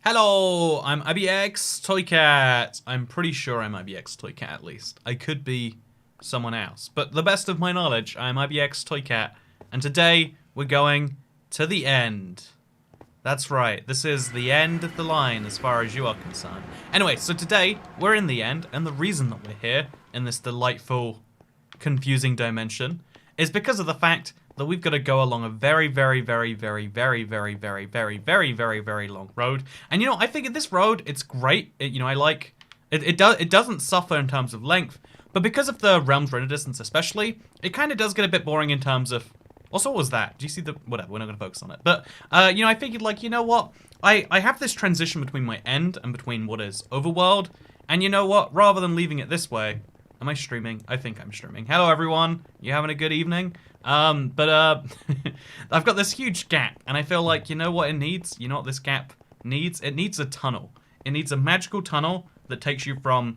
Hello, I'm IBX Toycat. I'm pretty sure I'm IBX Toycat at least. I could be someone else, but the best of my knowledge, I'm IBX Toycat, and today we're going to the end. That's right, this is the end of the line as far as you are concerned. Anyway, so today we're in the end, and the reason that we're here in this delightful, confusing dimension is because of the fact that we've got to go along a very long road. And you know, I figured this road, it's great. I like it. It doesn't suffer in terms of length, but because of the realm's render distance, especially, it kind of does get a bit boring in terms of. Also, what was that? Do you see the whatever? We're not gonna focus on it. But I figured, like, you know what? I have this transition between my end and between what is overworld, and you know what? Rather than leaving it this way. Am I streaming? I think I'm streaming. Hello, everyone. You having a good evening? I've got this huge gap, and I feel like, you know what it needs? You know what this gap needs? It needs a tunnel. It needs a magical tunnel that takes you from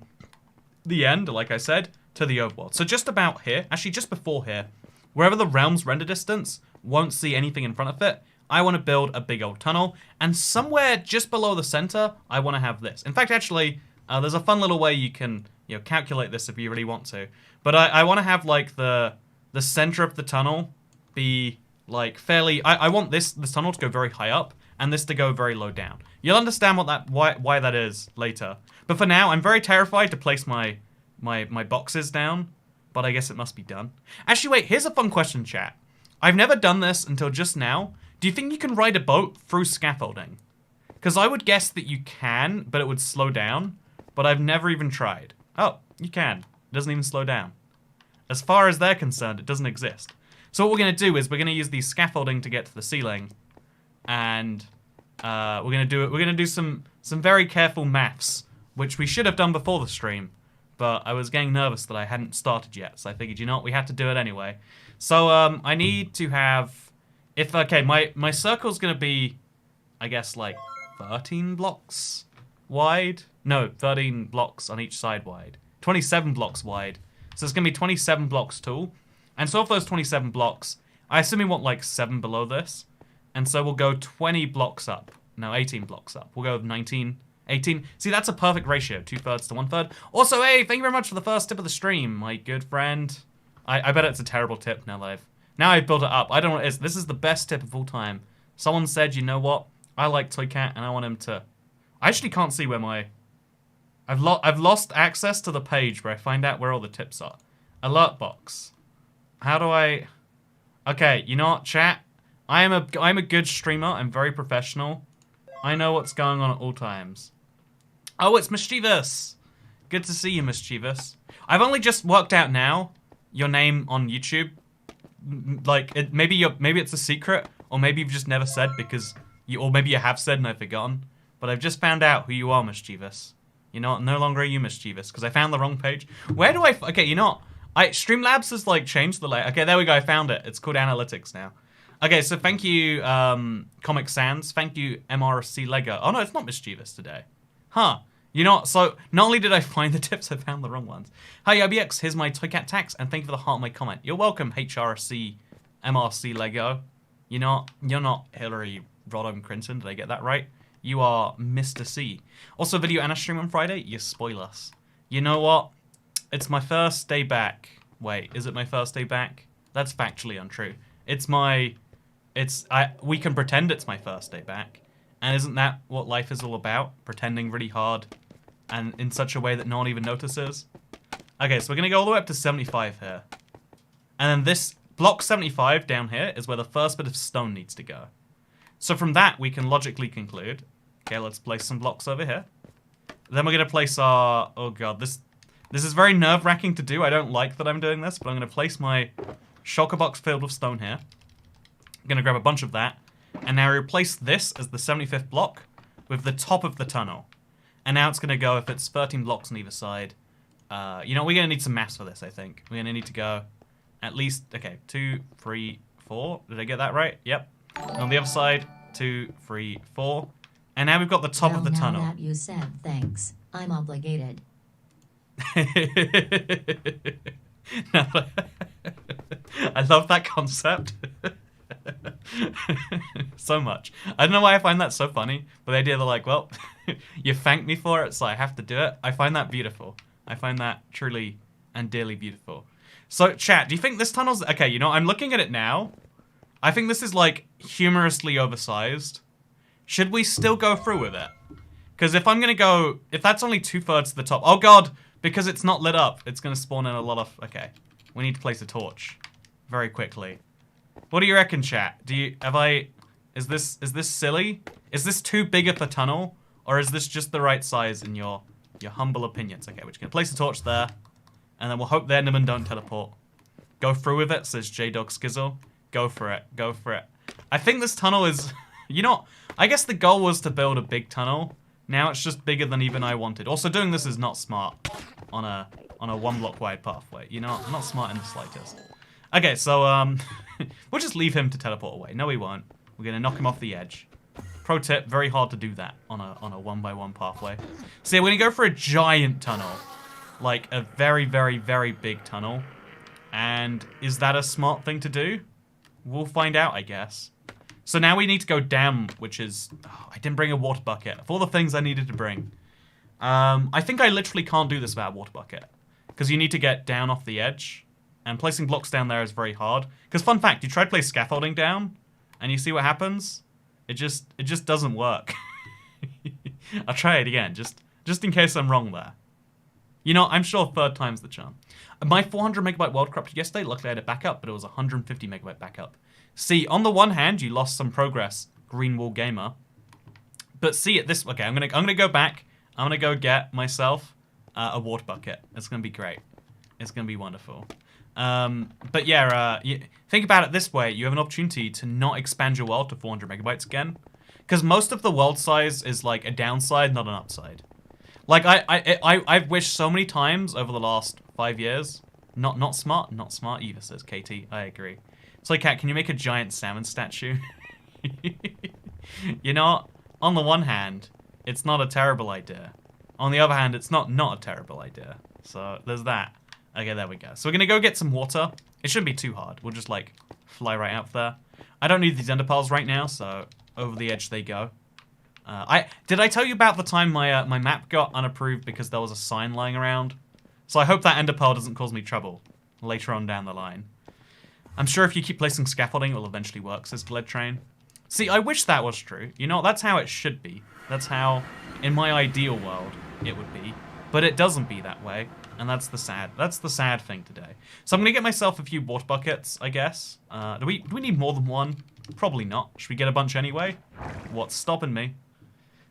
the end, like I said, to the overworld. So just about here, actually just before here, wherever the realm's render distance won't see anything in front of it, I want to build a big old tunnel, and somewhere just below the center, I want to have this. In fact, actually, there's a fun little way you can calculate this if you really want to. But I want to have, like, the center of the tunnel be, like, fairly... I want this tunnel to go very high up, and this to go very low down. You'll understand why that is later. But for now, I'm very terrified to place my boxes down, but I guess it must be done. Actually, wait, here's a fun question, chat. I've never done this until just now. Do you think you can ride a boat through scaffolding? Because I would guess that you can, but it would slow down. But I've never even tried. Oh, you can. It doesn't even slow down. As far as they're concerned, it doesn't exist. So what we're going to do is we're going to use the scaffolding to get to the ceiling. And we're going to do some very careful maths, which we should have done before the stream. But I was getting nervous that I hadn't started yet, so I figured, you know what, we had to do it anyway. So I need to have... Okay, my circle's going to be, I guess, like 13 blocks wide. No, 13 blocks on each side wide. 27 blocks wide. So it's going to be 27 blocks tall. And so of those 27 blocks, I assume we want like 7 below this. And so we'll go 20 blocks up. No, 18 blocks up. We'll go with 19, 18. See, that's a perfect ratio. 2/3 to 1/3. Also, hey, thank you very much for the first tip of the stream, my good friend. I bet it's a terrible tip now that I've built it up. I don't know what it is. This is the best tip of all time. Someone said, you know what? I like Toycat and I want him to... I actually can't see where my... I've lost access to the page where I find out where all the tips are. Alert box. How do I... Okay, you know what, chat? I'm a good streamer. I'm very professional. I know what's going on at all times. Oh, it's Mischievous. Good to see you, Mischievous. I've only just worked out now your name on YouTube. Like, maybe it's a secret, or maybe you've just never said because or maybe you have said and I've forgotten. But I've just found out who you are, Mischievous. You know what? No longer are you Mischievous, because I found the wrong page. Where do I... Okay, you know what? Streamlabs has, like, changed the layout. Okay, there we go. I found it. It's called Analytics now. Okay, so thank you, Comic Sans. Thank you, MRC Lego. Oh, no, it's not Mischievous today. Huh. You know what? So, not only did I find the tips, I found the wrong ones. Hi, IBX. Here's my Toycat tax, and thank you for the heart on my comment. You're welcome, HRC MRC Lego. You know, you're not Hillary Rodham Clinton. Did I get that right? You are Mr. C. Also, video and a stream on Friday? You spoil us. You know what? It's my first day back. Wait, is it my first day back? That's factually untrue. We can pretend it's my first day back. And isn't that what life is all about? Pretending really hard and in such a way that no one even notices? Okay, so we're going to go all the way up to 75 here. And then this block 75 down here is where the first bit of stone needs to go. So from that, we can logically conclude, okay, let's place some blocks over here. Then we're going to place our, oh god, this is very nerve-wracking to do. I don't like that I'm doing this, but I'm going to place my shulker box filled with stone here. I'm going to grab a bunch of that. And now replace this as the 75th block with the top of the tunnel. And now it's going to go, if it's 13 blocks on either side. You know, we're going to need some maths for this, I think. We're going to need to go at least, okay, 2, 3, 4. Did I get that right? Yep. And on the other side, 2, 3, 4. And now we've got the top of the tunnel. Now that you said thanks, I'm obligated. I love that concept. So much. I don't know why I find that so funny, but the idea they're like, well, you thanked me for it, so I have to do it. I find that beautiful. I find that truly and dearly beautiful. So, chat, do you think this tunnel's... Okay, you know, I'm looking at it now. I think this is, like, humorously oversized. Should we still go through with it? Because if I'm going to go... If that's only 2/3 to the top... Oh, God! Because it's not lit up, it's going to spawn in a lot of... Okay. We need to place a torch. Very quickly. What do you reckon, chat? Do you... Have I... Is this silly? Is this too big of a tunnel? Or is this just the right size in your humble opinions? Okay, we're just going to place a torch there. And then we'll hope the Endermen don't teleport. Go through with it, says J-Dog Skizzle. Go for it. Go for it. I think this tunnel is... You know, I guess the goal was to build a big tunnel. Now it's just bigger than even I wanted. Also, doing this is not smart on a 1 block wide pathway. You know, not smart in the slightest. Okay, so, we'll just leave him to teleport away. No, we won't. We're going to knock him off the edge. Pro tip, very hard to do that on a 1x1 pathway. So yeah, we're going to go for a giant tunnel. Like, a very, very, very big tunnel. And is that a smart thing to do? We'll find out, I guess. So now we need to go down, which is... Oh, I didn't bring a water bucket. Of all the things I needed to bring. I think I literally can't do this without a water bucket. Because you need to get down off the edge. And placing blocks down there is very hard. Because fun fact, you try to place scaffolding down, and you see what happens? It just doesn't work. I'll try it again, just in case I'm wrong there. You know, I'm sure 3rd time's the charm. My 400 megabyte world corrupted yesterday. Luckily I had a backup, but it was 150 megabyte backup. See, on the one hand, you lost some progress, Green Wall Gamer. But see it this... Okay, I'm gonna go back. I'm gonna go get myself a water bucket. It's gonna be great. It's gonna be wonderful. But yeah, think about it this way. You have an opportunity to not expand your world to 400 megabytes again. Because most of the world size is like a downside, not an upside. Like, I've wished so many times over the last 5 years. Not smart either, says Katie. I agree. So, Cat, can you make a giant salmon statue? You know, on the one hand, it's not a terrible idea. On the other hand, it's not a terrible idea. So, there's that. Okay, there we go. So, we're going to go get some water. It shouldn't be too hard. We'll just, like, fly right out there. I don't need these ender pearls right now, so over the edge they go. Did I tell you about the time my my map got unapproved because there was a sign lying around? So I hope that ender pearl doesn't cause me trouble later on down the line. I'm sure if you keep placing scaffolding, it will eventually work, says Gled Train. See, I wish that was true. You know, that's how it should be. That's how, in my ideal world, it would be. But it doesn't be that way, and that's the sad thing today. So I'm gonna get myself a few water buckets, I guess. Do we need more than one? Probably not. Should we get a bunch anyway? What's stopping me?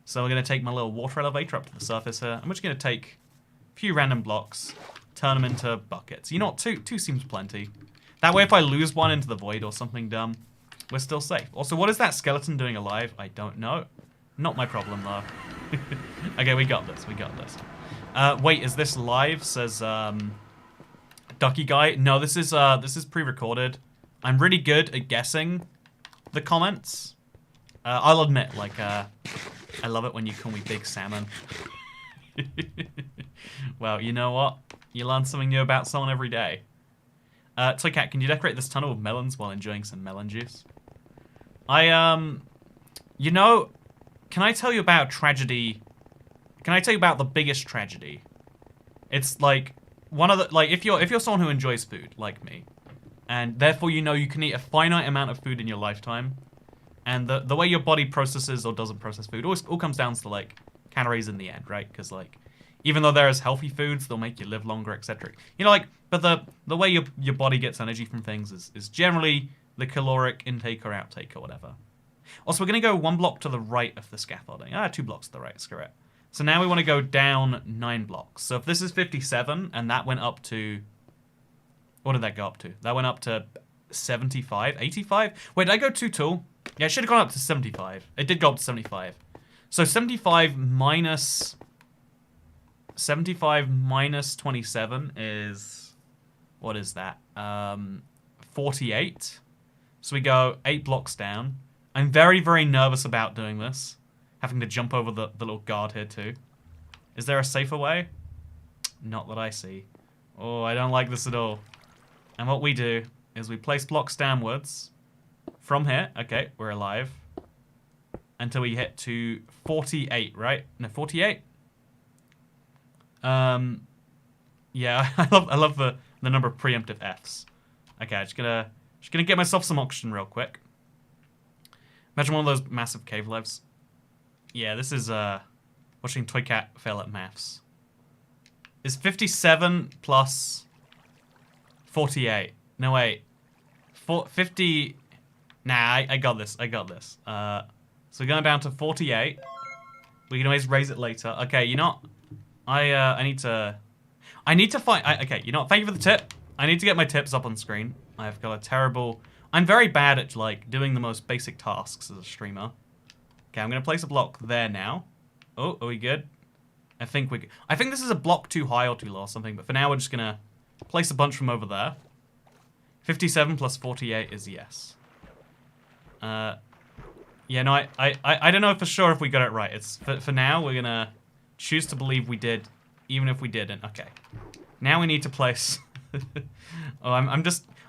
So we're gonna take my little water elevator up to the surface here. I'm just gonna take a few random blocks, turn them into buckets. You know what? Two seems plenty. That way, if I lose one into the void or something dumb, we're still safe. Also, what is that skeleton doing alive? I don't know. Not my problem, though. Okay, we got this. We got this. Wait, is this live? Says Ducky Guy. No, this is pre-recorded. I'm really good at guessing the comments. I'll admit, like, I love it when you call me Big Salmon. Well, you know what? You learn something new about someone every day. Toy Cat, can you decorate this tunnel with melons while enjoying some melon juice? You know, can I tell you about tragedy? Can I tell you about the biggest tragedy? It's like one of the, like, if you're someone who enjoys food like me, and therefore you know you can eat a finite amount of food in your lifetime, and the way your body processes or doesn't process food all comes down to like calories in the end, right? Because like, even though there is healthy foods, they'll make you live longer, etc. You know, like, but the way your body gets energy from things is generally the caloric intake or outtake or whatever. Also, we're gonna go 1 block to the right of the scaffolding. 2 blocks to the right, screw it. So now we want to go down 9 blocks. So if this is 57 and that went up to, what did that go up to? That went up to 75, 85? Wait, did I go too tall? Yeah, it should have gone up to 75. It did go up to 75. So 75 minus 27 is, what is that? 48. So we go 8 blocks down. I'm very, very nervous about doing this. Having to jump over the little guard here too. Is there a safer way? Not that I see. Oh, I don't like this at all. And what we do is we place blocks downwards. from here. Okay, we're alive. Until we hit to 48, right? No, 48? Yeah, I love the number of preemptive Fs. Okay, I'm just gonna get myself some oxygen real quick. Imagine one of those massive cave lives. Yeah, this is watching Toy Cat fail at maths. Is 57 plus 48? No wait. 50. Nah, I got this. I got this. So we're going down to 48. We can always raise it later. Okay, you know what? I need to find. Okay, you know what? Thank you for the tip. I need to get my tips up on screen. I've got a terrible. I'm very bad at like doing the most basic tasks as a streamer. Okay, I'm gonna place a block there now. Oh, are we good? I think this is a block too high or too low or something. But for now, we're just gonna place a bunch from over there. 57 plus 48 is yes. Yeah, no, I don't know for sure if we got it right. It's for now, we're gonna choose to believe we did, even if we didn't. Okay. Now we need to place... Oh,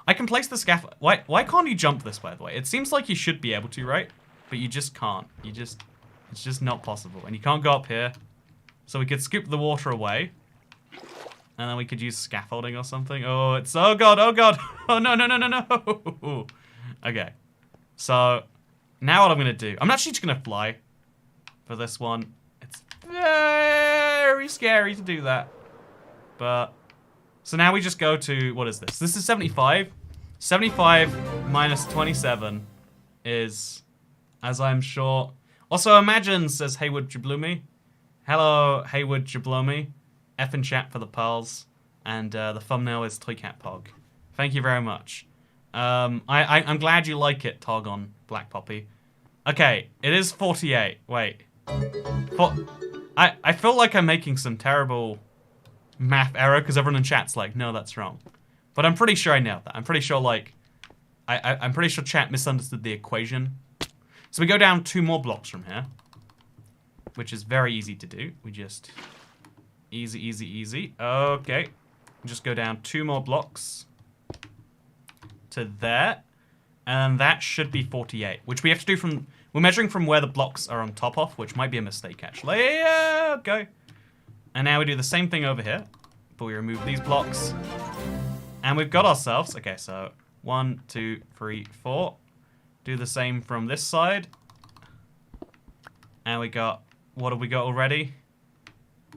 I can place the scaffold... Why can't you jump this, by the way? It seems like you should be able to, right? But you just can't. It's just not possible. And you can't go up here. So we could scoop the water away. And then we could use scaffolding or something. Oh, it's... Oh, God, oh, God. Oh, no, no, no, no, no. Okay. So... Now what I'm going to do, I'm actually just going to fly for this one. It's very scary to do that. But, so now we just go to, what is this? This is 75. 75 minus 27 is, as I'm sure. Also, Imagine says, Haywood Jabloomy. Hello, Haywood Jabloomy. F in chat for the pearls. And the thumbnail is Toycat Pog. Thank you very much. I'm glad you like it, Tog on Black Poppy. Okay, it is 48. Wait. I feel like I'm making some terrible math error because everyone in chat's like, no, that's wrong. But I'm pretty sure I nailed that. I'm pretty sure, like, I'm pretty sure chat misunderstood the equation. So we go down 2 more blocks from here, which is very easy to do. We just, easy, easy, easy. Okay. Just go down 2 more blocks to there. And that should be 48, which we have to do from... We're measuring from where the blocks are on top of, which might be a mistake, actually. Yeah, okay. And now we do the same thing over here, but we remove these blocks. And we've got ourselves... Okay, so 1, 2, 3, 4. Do the same from this side. And we got... What have we got already?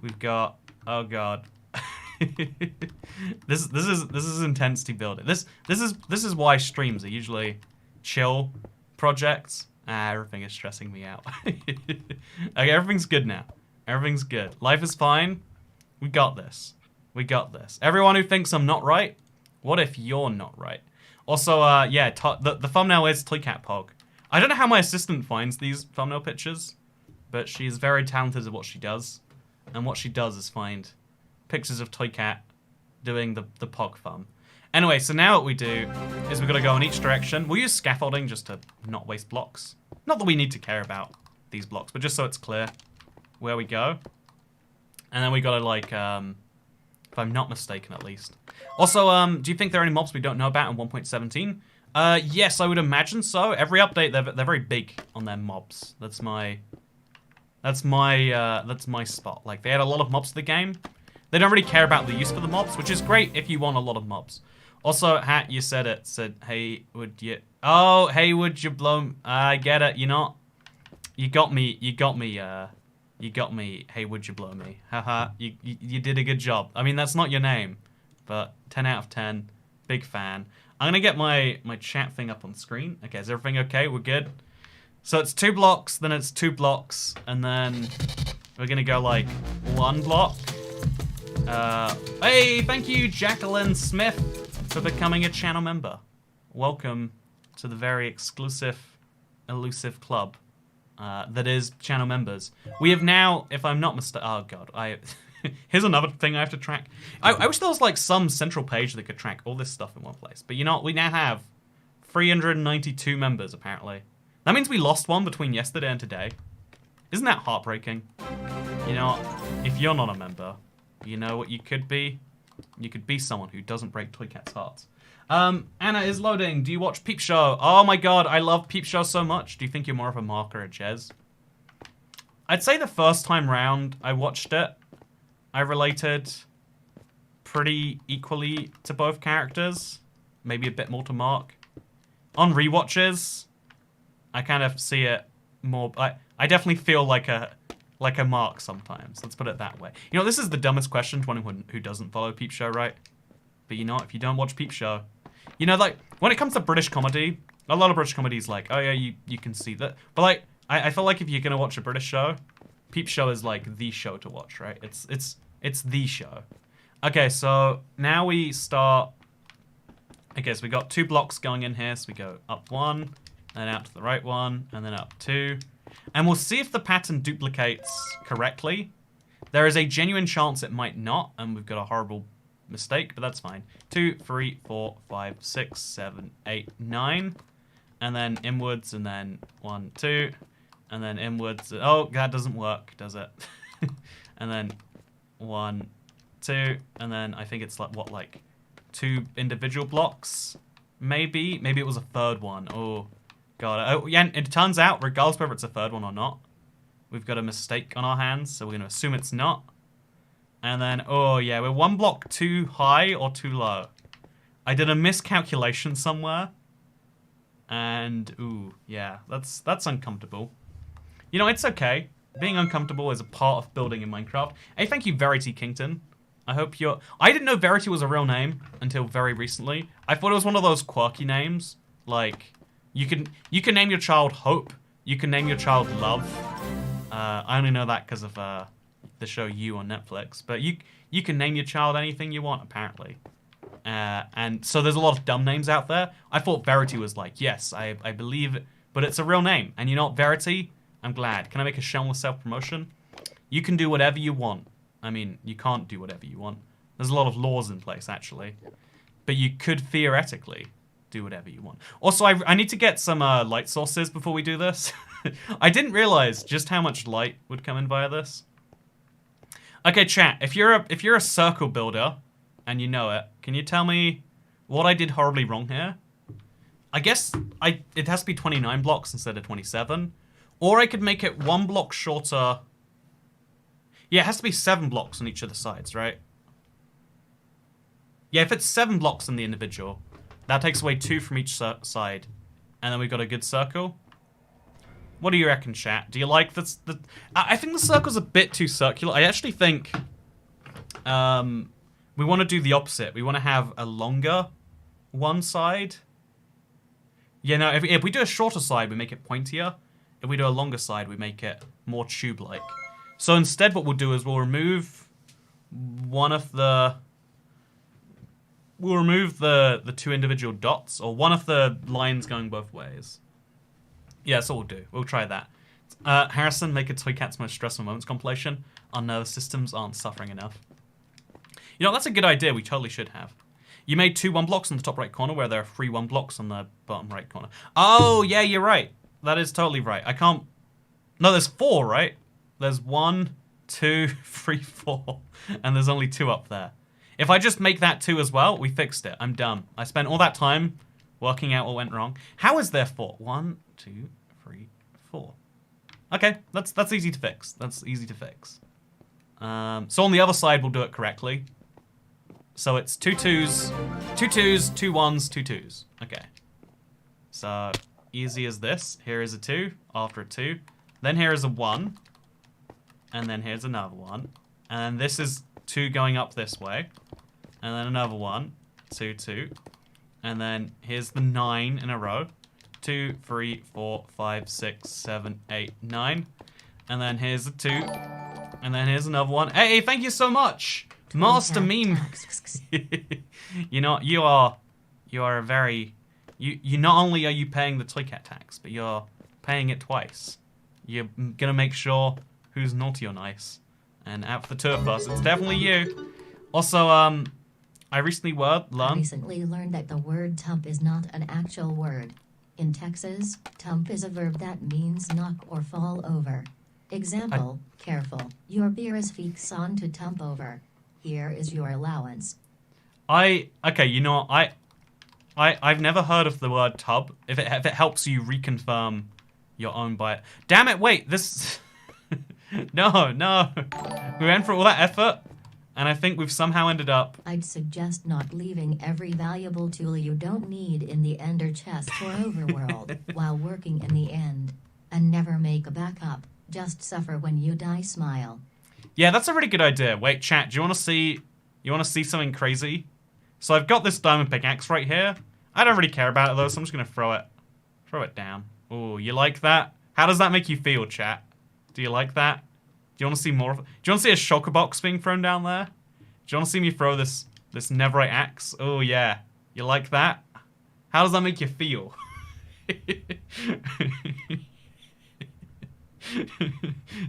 We've got... Oh, God. This is intensity building. This is why streams are usually chill projects. Everything is stressing me out. Okay, everything's good now. Everything's good. Life is fine. We got this. We got this. Everyone who thinks I'm not right, what if you're not right? Also, yeah, the thumbnail is Toycat Pog. I don't know how my assistant finds these thumbnail pictures, but she's very talented at what she does. And what she does is find pictures of Toycat doing the Pog thumb. Anyway, so now what we do is we're going to go in each direction. We'll use scaffolding just to not waste blocks. Not that we need to care about these blocks, but just so it's clear where we go. And then we got to, like, if I'm not mistaken at least. Also, do you think there are any mobs we don't know about in 1.17? Yes, I would imagine so. Every update, they're very big on their mobs. That's my spot. Like, they had a lot of mobs to the game. They don't really care about the use for the mobs, which is great if you want a lot of mobs. Also, Hat, you said it. Said, hey, would you... Oh, hey, would you blow... I get it. You know... You got me. You got me, hey, would you blow me? Haha, you did a good job. I mean, that's not your name. But 10 out of 10. Big fan. I'm going to get my chat thing up on screen. Okay, is everything okay? We're good? So it's 2 blocks, then it's 2 blocks, and then we're going to go, like, 1 block. Hey, thank you, Jacqueline Smith, for becoming a channel member. Welcome to the very exclusive, elusive club that is channel members. We have now, if I'm not mistaken... Oh, God. Here's another thing I have to track. I wish there was, like, some central page that could track all this stuff in one place. But, you know what? We now have 392 members, apparently. That means we lost one between yesterday and today. Isn't that heartbreaking? You know, if you're not a member... You know what you could be? You could be someone who doesn't break Toycat's hearts. Anna is loading. Do you watch Peep Show? Oh my god, I love Peep Show so much. Do you think you're more of a Mark or a Jez? I'd say the first time round I watched it, I related pretty equally to both characters. Maybe a bit more to Mark. On rewatches, I kind of see it more. I definitely feel like a Mark sometimes. Let's put it that way. You know, this is the dumbest question to anyone who doesn't follow Peep Show, right? But you know, if you don't watch Peep Show, you know, like when it comes to British comedy, a lot of British comedy is like, oh yeah, you can see that. But like, I feel like if you're gonna watch a British show, Peep Show is like the show to watch, right? It's the show. Okay, so now we start. Okay, so we got 2 blocks going in here. So we go up 1, then out to the right 1, and then up 2. And we'll see if the pattern duplicates correctly. There is a genuine chance it might not, and we've got a horrible mistake, but that's fine. 2, 3, 4, 5, 6, 7, 8, 9. And then inwards, and then 1, 2. And then inwards. Oh, that doesn't work, does it? And then 1, 2. And then I think it's like, what, like 2 individual blocks? Maybe it was a third one. Oh, God. Oh, yeah, and it turns out, regardless whether it's a third one or not, we've got a mistake on our hands, so we're going to assume it's not. And then, oh, yeah, we're 1 block too high or too low. I did a miscalculation somewhere. And, ooh, yeah, that's uncomfortable. You know, it's okay. Being uncomfortable is a part of building in Minecraft. Hey, thank you, Verity Kington. I hope you're... I didn't know Verity was a real name until very recently. I thought it was one of those quirky names. Like, you can name your child Hope. You can name your child Love. I only know that because of the show You on Netflix. But you can name your child anything you want, apparently. And so there's a lot of dumb names out there. I thought Verity was like, yes, I believe it. But it's a real name. And you know what, Verity? I'm glad. Can I make a shameless self-promotion? You can do whatever you want. I mean, you can't do whatever you want. There's a lot of laws in place, actually. But you could theoretically do whatever you want. Also, I need to get some light sources before we do this. I didn't realize just how much light would come in via this. Okay, chat. If you're a circle builder and you know it, can you tell me what I did horribly wrong here? I guess it has to be 29 blocks instead of 27. Or I could make it 1 block shorter. Yeah, it has to be 7 blocks on each of the sides, right? Yeah, if it's 7 blocks on the individual, that takes away 2 from each side. And then we've got a good circle. What do you reckon, chat? Do you like this? I think the circle's a bit too circular. I actually think we want to do the opposite. We want to have a longer one side. Yeah, no, if we do a shorter side, we make it pointier. If we do a longer side, we make it more tube-like. So instead what we'll do is we'll remove one of the... We'll remove the 2 individual dots, or one of the lines going both ways. Yeah, that's what we'll do. We'll try that. Harrison, make a Toy Cat's Most Stressful Moments compilation. Our nervous systems aren't suffering enough. You know, that's a good idea. We totally should have. You made 2 1 blocks in the top right corner where there are 3 1 blocks on the bottom right corner. Oh, yeah, you're right. That is totally right. I can't... No, there's 4, right? There's 1, 2, 3, 4. And there's only 2 up there. If I just make that 2 as well, we fixed it. I'm done. I spent all that time working out what went wrong. How is there 4? 1, 2, 3, 4. Okay, that's easy to fix. That's easy to fix. So on the other side, we'll do it correctly. So it's 2 2s, 2 2s, 2 1s, 2 2s. Okay. So... easy as this. Here is a 2 after a 2. Then here is a 1. And then here's another 1. And this is 2 going up this way. And then another 1. 2, 2. And then here's the 9 in a row. 2, 3, 4, 5, 6, 7, 8, 9. And then here's a 2. And then here's another 1. Hey, thank you so much! Master Meme! You know, you are a very... You not only are you paying the Toy Cat tax, but you're paying it twice. You're gonna make sure who's naughty or nice. And out for the 2 of us, it's definitely you. Also, I recently learned that the word tump is not an actual word. In Texas, tump is a verb that means knock or fall over. Example, careful, your beer is fix on to tump over. Here is your allowance. Okay, you know what, I've never heard of the word tub. If it helps you reconfirm your own by it. Damn it! Wait, this. No. We went for all that effort, and I think we've somehow ended up. I'd suggest not leaving every valuable tool you don't need in the ender chest or overworld while working in the end. And never make a backup. Just suffer when you die. Smile. Yeah, that's a really good idea. Wait, chat. Do you want to see? You want to see something crazy? So I've got this diamond pickaxe right here. I don't really care about it though, so I'm just gonna throw it down. Oh, you like that? How does that make you feel, chat? Do you like that? Do you want to see more of it? Do you want to see a shulker box being thrown down there? Do you want to see me throw this netherite axe? Oh yeah, you like that? How does that make you feel?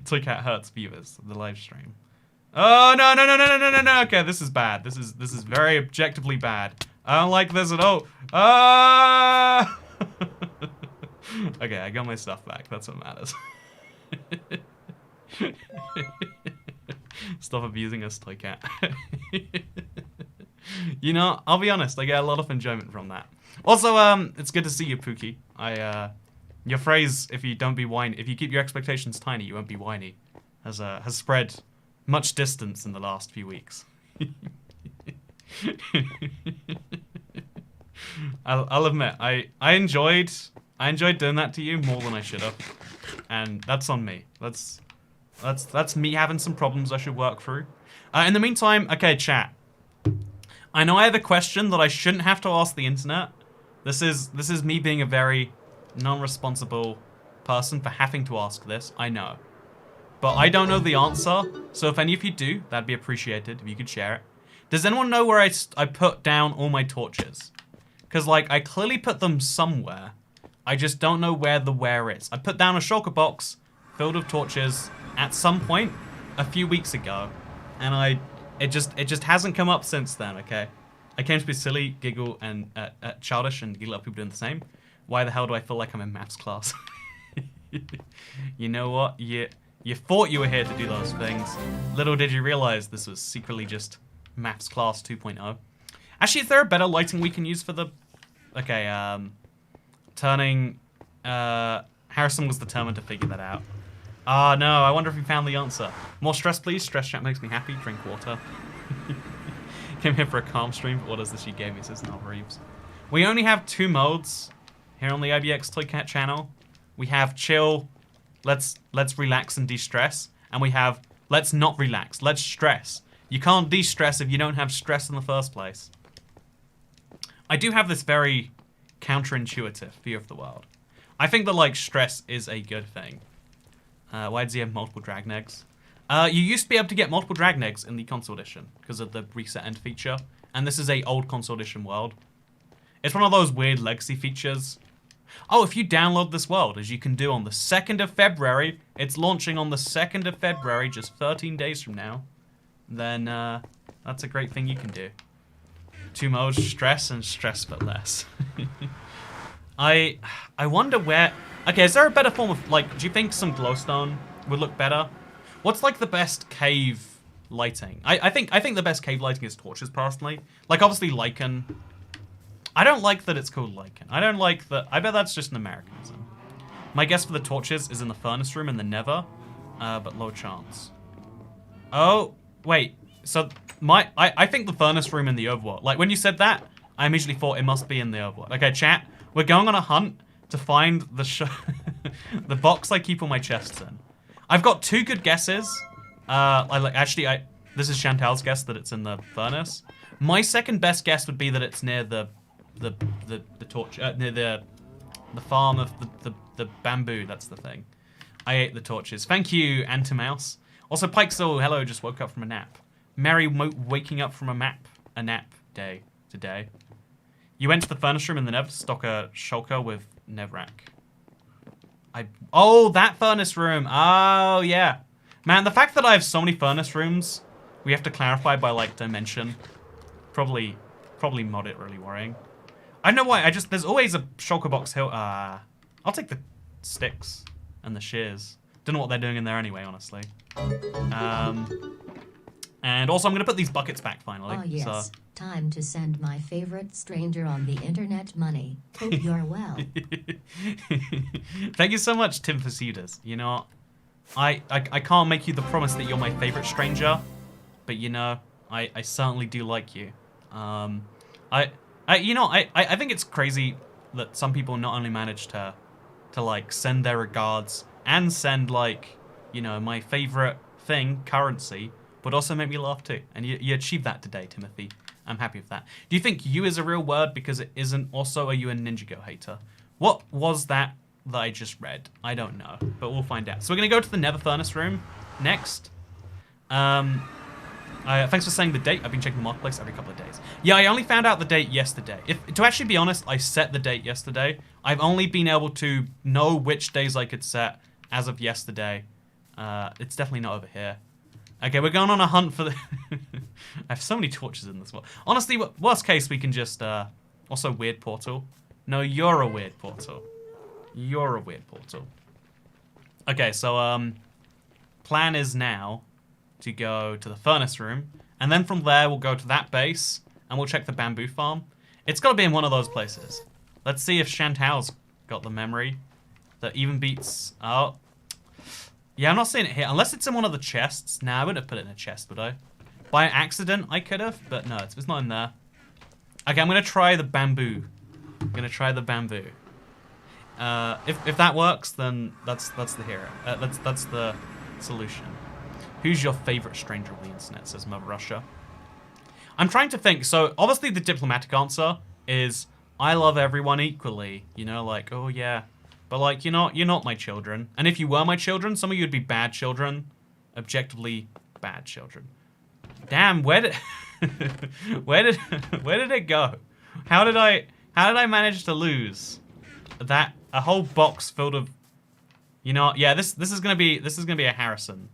Toy Cat hurts viewers of the live stream. Oh no! Okay, this is bad. This is very objectively bad. I don't like this at all. Ah! Okay, I got my stuff back. That's what matters. Stop abusing us, Toy Cat. You know, I'll be honest. I get a lot of enjoyment from that. Also, it's good to see you, Pookie. Your phrase, if you keep your expectations tiny, you won't be whiny, has spread much distance in the last few weeks. I'll admit, I enjoyed doing that to you more than I should have, and that's on me. That's me having some problems I should work through. In the meantime, okay, chat. I know I have a question that I shouldn't have to ask the internet. This is me being a very non-responsible person for having to ask this. I know. But I don't know the answer, so if any of you do, that'd be appreciated if you could share it. Does anyone know where I put down all my torches? Because, like, I clearly put them somewhere. I just don't know where the where is. I put down a shulker box filled with torches at some point a few weeks ago, and it just hasn't come up since then, okay? I came to be silly, giggle, and childish, and giggle at people doing the same. Why the hell do I feel like I'm in maths class? You know what? You thought you were here to do those things. Little did you realize this was secretly just maths class 2.0. Actually, is there a better lighting we can use for the... Okay, turning... Harrison was determined to figure that out. Ah, no, I wonder if we found the answer. More stress, please. Stress chat makes me happy. Drink water. Came here for a calm stream, but what is this you gave me, says Nal Reeves. We only have 2 modes here on the IBX Toy Cat channel. We have chill, let's relax and de-stress, and we have let's not relax, let's stress. You can't de-stress if you don't have stress in the first place. I do have this very counterintuitive view of the world. I think that, like, stress is a good thing. Why does he have multiple dragon eggs? You used to be able to get multiple dragon eggs in the console edition because of the reset end feature, and this is a old console edition world. It's one of those weird legacy features. Oh, if you download this world, as you can do on the 2nd of February, it's launching on the 2nd of February, just 13 days from now, then that's a great thing you can do. 2 modes, stress and stress but less. I wonder where... Okay, is there a better form of, like, do you think some glowstone would look better? What's, like, the best cave lighting? I think the best cave lighting is torches, personally. Like, obviously, lichen. I don't like that it's called lichen. I don't like that... I bet that's just an Americanism. My guess for the torches is in the furnace room in the nether, but low chance. Oh, wait. So, I think the furnace room in the overworld... Like, when you said that, I immediately thought it must be in the overworld. Okay, chat. We're going on a hunt to find the the box I keep all my chests in. I've got 2 good guesses. This is Chantal's guess that it's in the furnace. My second best guess would be that it's near the torch, near the farm of the bamboo. That's the thing. I ate the torches. Thank you, Antimouse. Also, Pikesall, hello, just woke up from a nap. Merry waking up from a nap day today. You went to the furnace room in the Nev to stock a shulker with Nevrak. Oh, that furnace room. Oh, yeah. Man, the fact that I have so many furnace rooms, we have to clarify by, like, dimension. Probably mod it really worrying. I don't know why, there's always a shulker box hill. I'll take the sticks and the shears. Don't know what they're doing in there anyway, honestly. And also, I'm going to put these buckets back finally. Oh yes, So. time to send my favorite stranger on the internet money. Hope you're well. Thank you so much, Tim Facilitas. You know, I can't make you the promise that you're my favorite stranger, but you know, I certainly do like you. You know, I think it's crazy that some people not only manage to like send their regards and send like, you know, my favorite thing, currency, but also make me laugh too. And you achieved that today, Timothy. I'm happy with that. Do you think you is a real word because it isn't? Also, are you a Ninjago hater? What was that I just read? I don't know, but we'll find out. So we're going to go to the Nether Furnace room next. Thanks for saying the date. I've been checking the marketplace every couple of days. Yeah, I only found out the date yesterday. To actually be honest, I set the date yesterday. I've only been able to know which days I could set as of yesterday. It's definitely not over here. Okay, we're going on a hunt for the... I have so many torches in this world. Honestly, worst case, we can just... Also, weird portal. No, you're a weird portal. You're a weird portal. Okay, so, plan is now to go to the furnace room. And then from there, we'll go to that base. And we'll check the bamboo farm. It's got to be in one of those places. Let's see if Chantal's got the memory that even beats... Oh... Yeah, I'm not seeing it here. Unless it's in one of the chests. Nah, I wouldn't have put it in a chest, would I? By accident, I could have, but no, it's not in there. Okay, I'm going to try the bamboo. I'm going to try the bamboo. If that works, then that's the hero. That's the solution. Who's your favorite stranger on the internet, says Mother Russia. I'm trying to think. So, obviously, the diplomatic answer is, I love everyone equally. You know, like, oh, yeah. But like, you're not my children. And if you were my children, some of you would be bad children. Objectively bad children. Damn, where did where did it go? How did I manage to lose that a whole box filled of, you know, yeah, this is gonna be a Harrison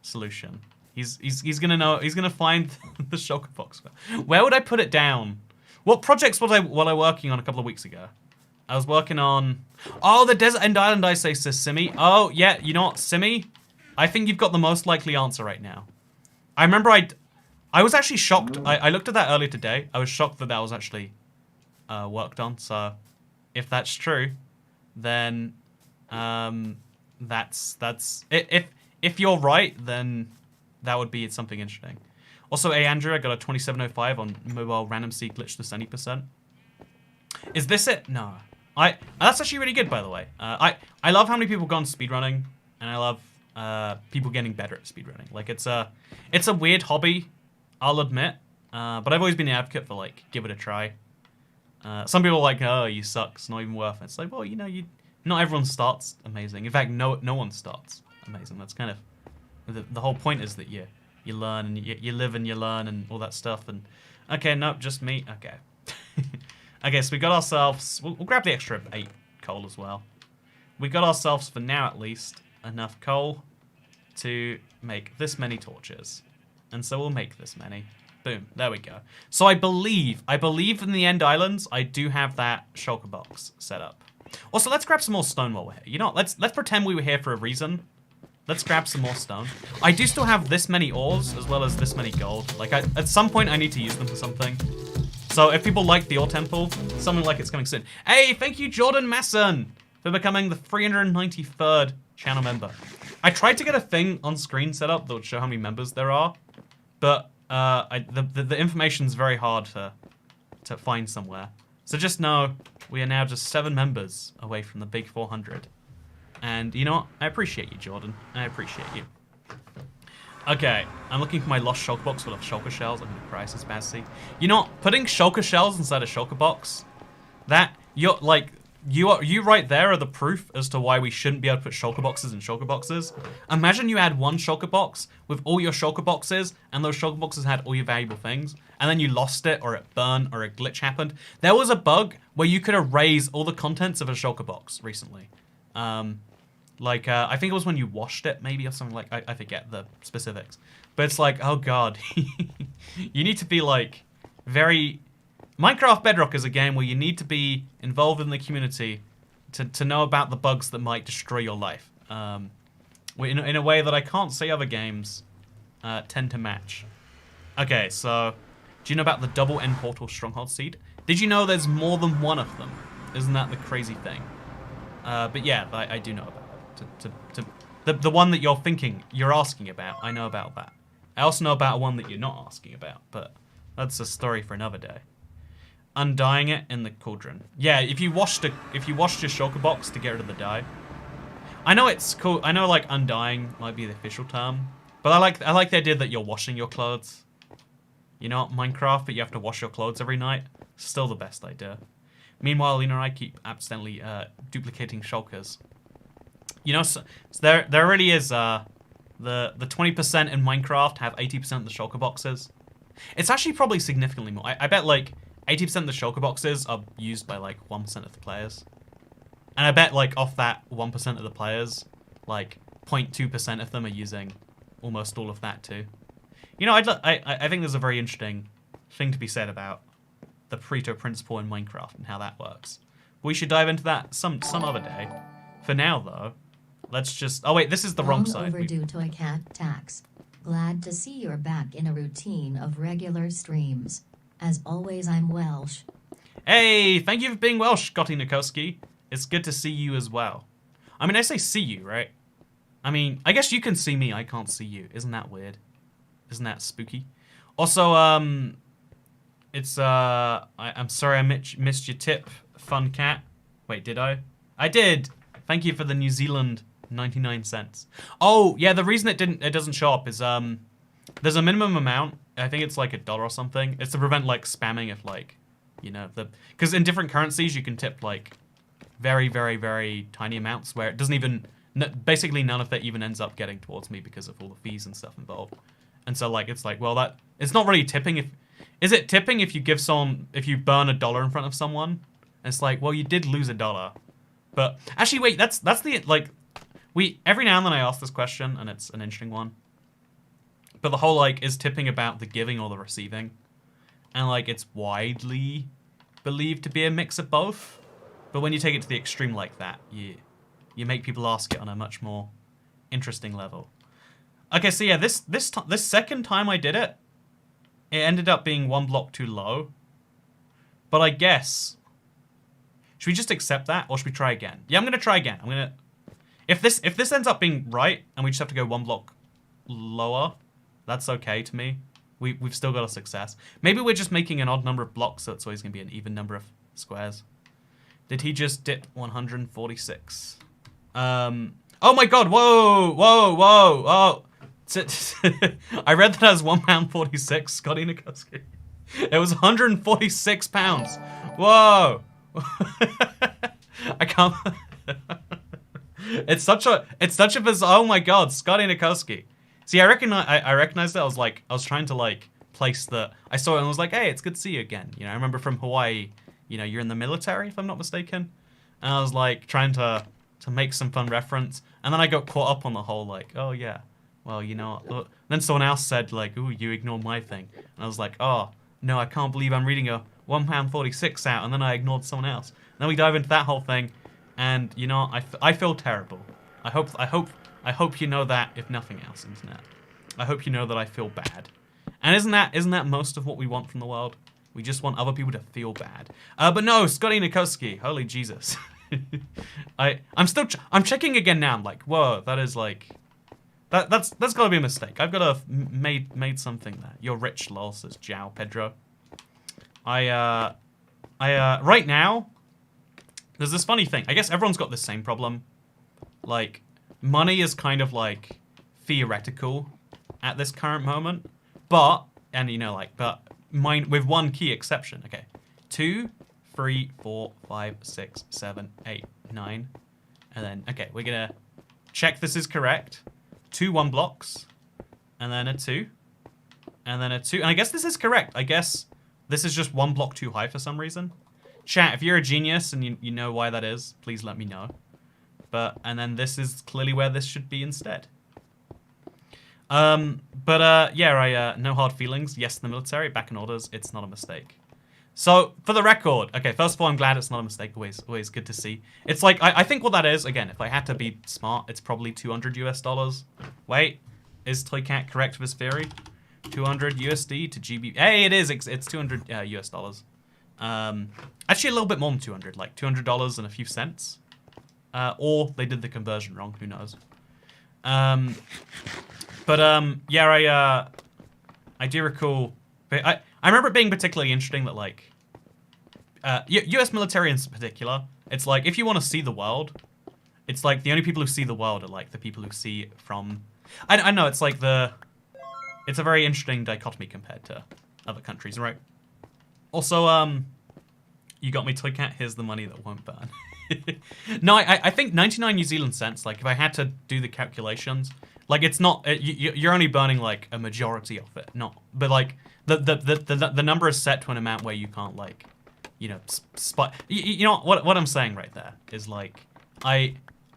solution. He's gonna find the shulker box. Where would I put it down? What projects was I working on a couple of weeks ago? I was working on... Oh, the Desert End Island Ice Ace says Simi. Oh, yeah, you know what, Simi? I think you've got the most likely answer right now. I remember I was actually shocked. I looked at that earlier today. I was shocked that was actually worked on. So, if that's true, then that's... If you're right, then that would be something interesting. Also, Andrew, I got a 2705 on mobile random C glitch this 20%. Is this it? No. That's actually really good, by the way. I love how many people go on speedrunning, and I love people getting better at speedrunning. Like, it's a weird hobby, I'll admit, but I've always been an advocate for, like, give it a try. Some people are like, oh, you suck, it's not even worth it. It's like, well, you know, not everyone starts amazing. In fact, no one starts amazing. That's kind of... The whole point is that you learn, and you live and you learn, and all that stuff, and... Okay, nope, just me. Okay. Okay, so we got ourselves... We'll grab the extra 8 coal as well. We got ourselves, for now at least, enough coal to make this many torches. And so we'll make this many. Boom, there we go. So I believe in the End Islands, I do have that shulker box set up. Also, let's grab some more stone while we're here. You know what, let's pretend we were here for a reason. Let's grab some more stone. I do still have this many ores, as well as this many gold. Like, at some point, I need to use them for something. So if people like the Ore Temple, something like it's coming soon. Hey, thank you, Jordan Masson, for becoming the 393rd channel member. I tried to get a thing on screen set up that would show how many members there are, but the information's very hard to find somewhere. So just know we are now just 7 members away from the big 400. And you know what? I appreciate you, Jordan. I appreciate you. Okay, I'm looking for my lost shulker box full of shulker shells. I'm gonna cry, says Bassy. You know, putting shulker shells inside a shulker box, you right there are the proof as to why we shouldn't be able to put shulker boxes in shulker boxes. Imagine you had one shulker box with all your shulker boxes, and those shulker boxes had all your valuable things, and then you lost it, or it burned, or a glitch happened. There was a bug where you could erase all the contents of a shulker box recently. I think it was when you washed it, maybe, or something like... I forget the specifics. But it's like, oh god. You need to be, like, very... Minecraft Bedrock is a game where you need to be involved in the community to know about the bugs that might destroy your life. In a way that I can't say other games tend to match. Okay, so do you know about the double end portal stronghold seed? Did you know there's more than one of them? Isn't that the crazy thing? But yeah, I do know about it. The one that you're asking about, I know about that. I also know about one that you're not asking about, but that's a story for another day. Undying it in the cauldron. Yeah, if you washed your shulker box to get rid of the dye. I know it's cool. I know like undying might be the official term, but I like the idea that you're washing your clothes. You know, Minecraft, but you have to wash your clothes every night. Still the best idea. Meanwhile, Lena and I keep accidentally duplicating shulkers. You know, so there really is the 20% in Minecraft have 80% of the shulker boxes. It's actually probably significantly more. I bet like 80% of the shulker boxes are used by like 1% of the players. And I bet like off that 1% of the players, like 0.2% of them are using almost all of that too. You know, I think there's a very interesting thing to be said about the Pareto principle in Minecraft and how that works. We should dive into that some other day. For now, though, let's just... Oh, wait, this is the wrong side. Overdue toy cat tax. Glad to see you're back in a routine of regular streams. As always, I'm Welsh. Hey, thank you for being Welsh, Scotty Nikowski. It's good to see you as well. I mean, I say see you, right? I mean, I guess you can see me, I can't see you. Isn't that weird? Isn't that spooky? Also, it's, I'm sorry I missed your tip, fun cat. Wait, did I? I did! Thank you for the New Zealand 99 cents. Oh, yeah, the reason it doesn't show up is, there's a minimum amount. I think it's like $1 or something. It's to prevent, like, spamming if, like, you know, because in different currencies you can tip, like, very, very, very tiny amounts where it doesn't even, basically none of that even ends up getting towards me because of all the fees and stuff involved. And so, like, it's like, well, it's not really tipping is it tipping if you give if you burn $1 in front of someone? And it's like, well, you did lose $1. But, actually, wait, that's the, like, every now and then I ask this question, and it's an interesting one. But the whole, like, is tipping about the giving or the receiving? And, like, it's widely believed to be a mix of both. But when you take it to the extreme like that, you make people ask it on a much more interesting level. Okay, so yeah, this second time I did it, it ended up being one block too low. But I guess, should we just accept that, or should we try again? Yeah, I'm gonna try again. If this ends up being right, and we just have to go one block lower, that's okay to me. We've still got a success. Maybe we're just making an odd number of blocks, so it's always gonna be an even number of squares. Did he just dip 146? Oh my god, whoa, whoa, whoa, whoa. I read that as £1.46, Scotty Nikowski. It was £146. Whoa. I can't. It's such a bizarre. Oh my god, Scotty Nikowski. See, I recognized that. I was trying to like place I saw it and I was like, hey, it's good to see you again. You know, I remember from Hawaii. You know, you're in the military, if I'm not mistaken. And I was like trying to make some fun reference, and then I got caught up on the whole like, oh yeah, well, you know. Then someone else said like, ooh, you ignored my thing, and I was like, oh no, I can't believe I'm reading a £1.46 out, and then I ignored someone else. And then we dive into that whole thing, and you know, I feel terrible. I hope you know that, if nothing else, internet. I hope you know that I feel bad. And isn't that most of what we want from the world? We just want other people to feel bad. But no, Scotty Nikowski, holy Jesus. I'm checking again now. I'm like, whoa, that is like, that's gotta be a mistake. I've gotta have made something there. You're rich, lol, says Jow Pedro. Right now, there's this funny thing. I guess everyone's got the same problem. Like, money is kind of like theoretical at this current moment, but mine with one key exception. Okay, 2, 3, 4, 5, 6, 7, 8, 9, and then okay, we're gonna check this is correct. 2 1 blocks, and then a 2, and then a 2, and I guess this is correct. I guess this is just 1 block too high for some reason. Chat, if you're a genius and you know why that is, please let me know. And then this is clearly where this should be instead. Yeah, no hard feelings. Yes, in the military, back in orders. It's not a mistake. So, for the record, okay, first of all, I'm glad it's not a mistake. Always good to see. It's like, I think what that is, again, if I had to be smart, it's probably $200 US. Wait, is Toycat correct with his theory? 200 USD to GB. Hey, it is. It's 200 US dollars. Actually, a little bit more than 200, like $200 and a few cents. Or they did the conversion wrong. Who knows? Yeah, I do recall. I remember it being particularly interesting that like, U.S. military in particular. It's like if you want to see the world, it's like the only people who see the world are like the people who see it from. I know it's like it's a very interesting dichotomy compared to other countries, right? Also, you got me, Toy Cat. Here's the money that won't burn. No, I think 99 New Zealand cents. Like, if I had to do the calculations, like it's not you're only burning like a majority of it, not. But like the number is set to an amount where you can't like, you know, You know what I'm saying right there is like I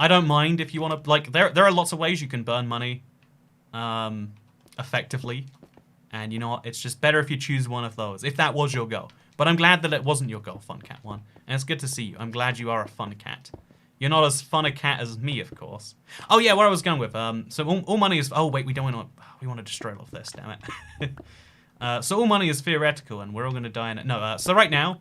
don't mind if you want to like there are lots of ways you can burn money, effectively, and you know what, it's just better if you choose one of those if that was your goal. But I'm glad that it wasn't your goal, Fun Cat 1. And it's good to see you. I'm glad you are a fun cat. You're not as fun a cat as me, of course. Oh, yeah, where I was going with. So all money is... Oh, wait, we don't want to... We want to destroy all of this, damn it. So all money is theoretical, and we're all going to die in it. No, so right now,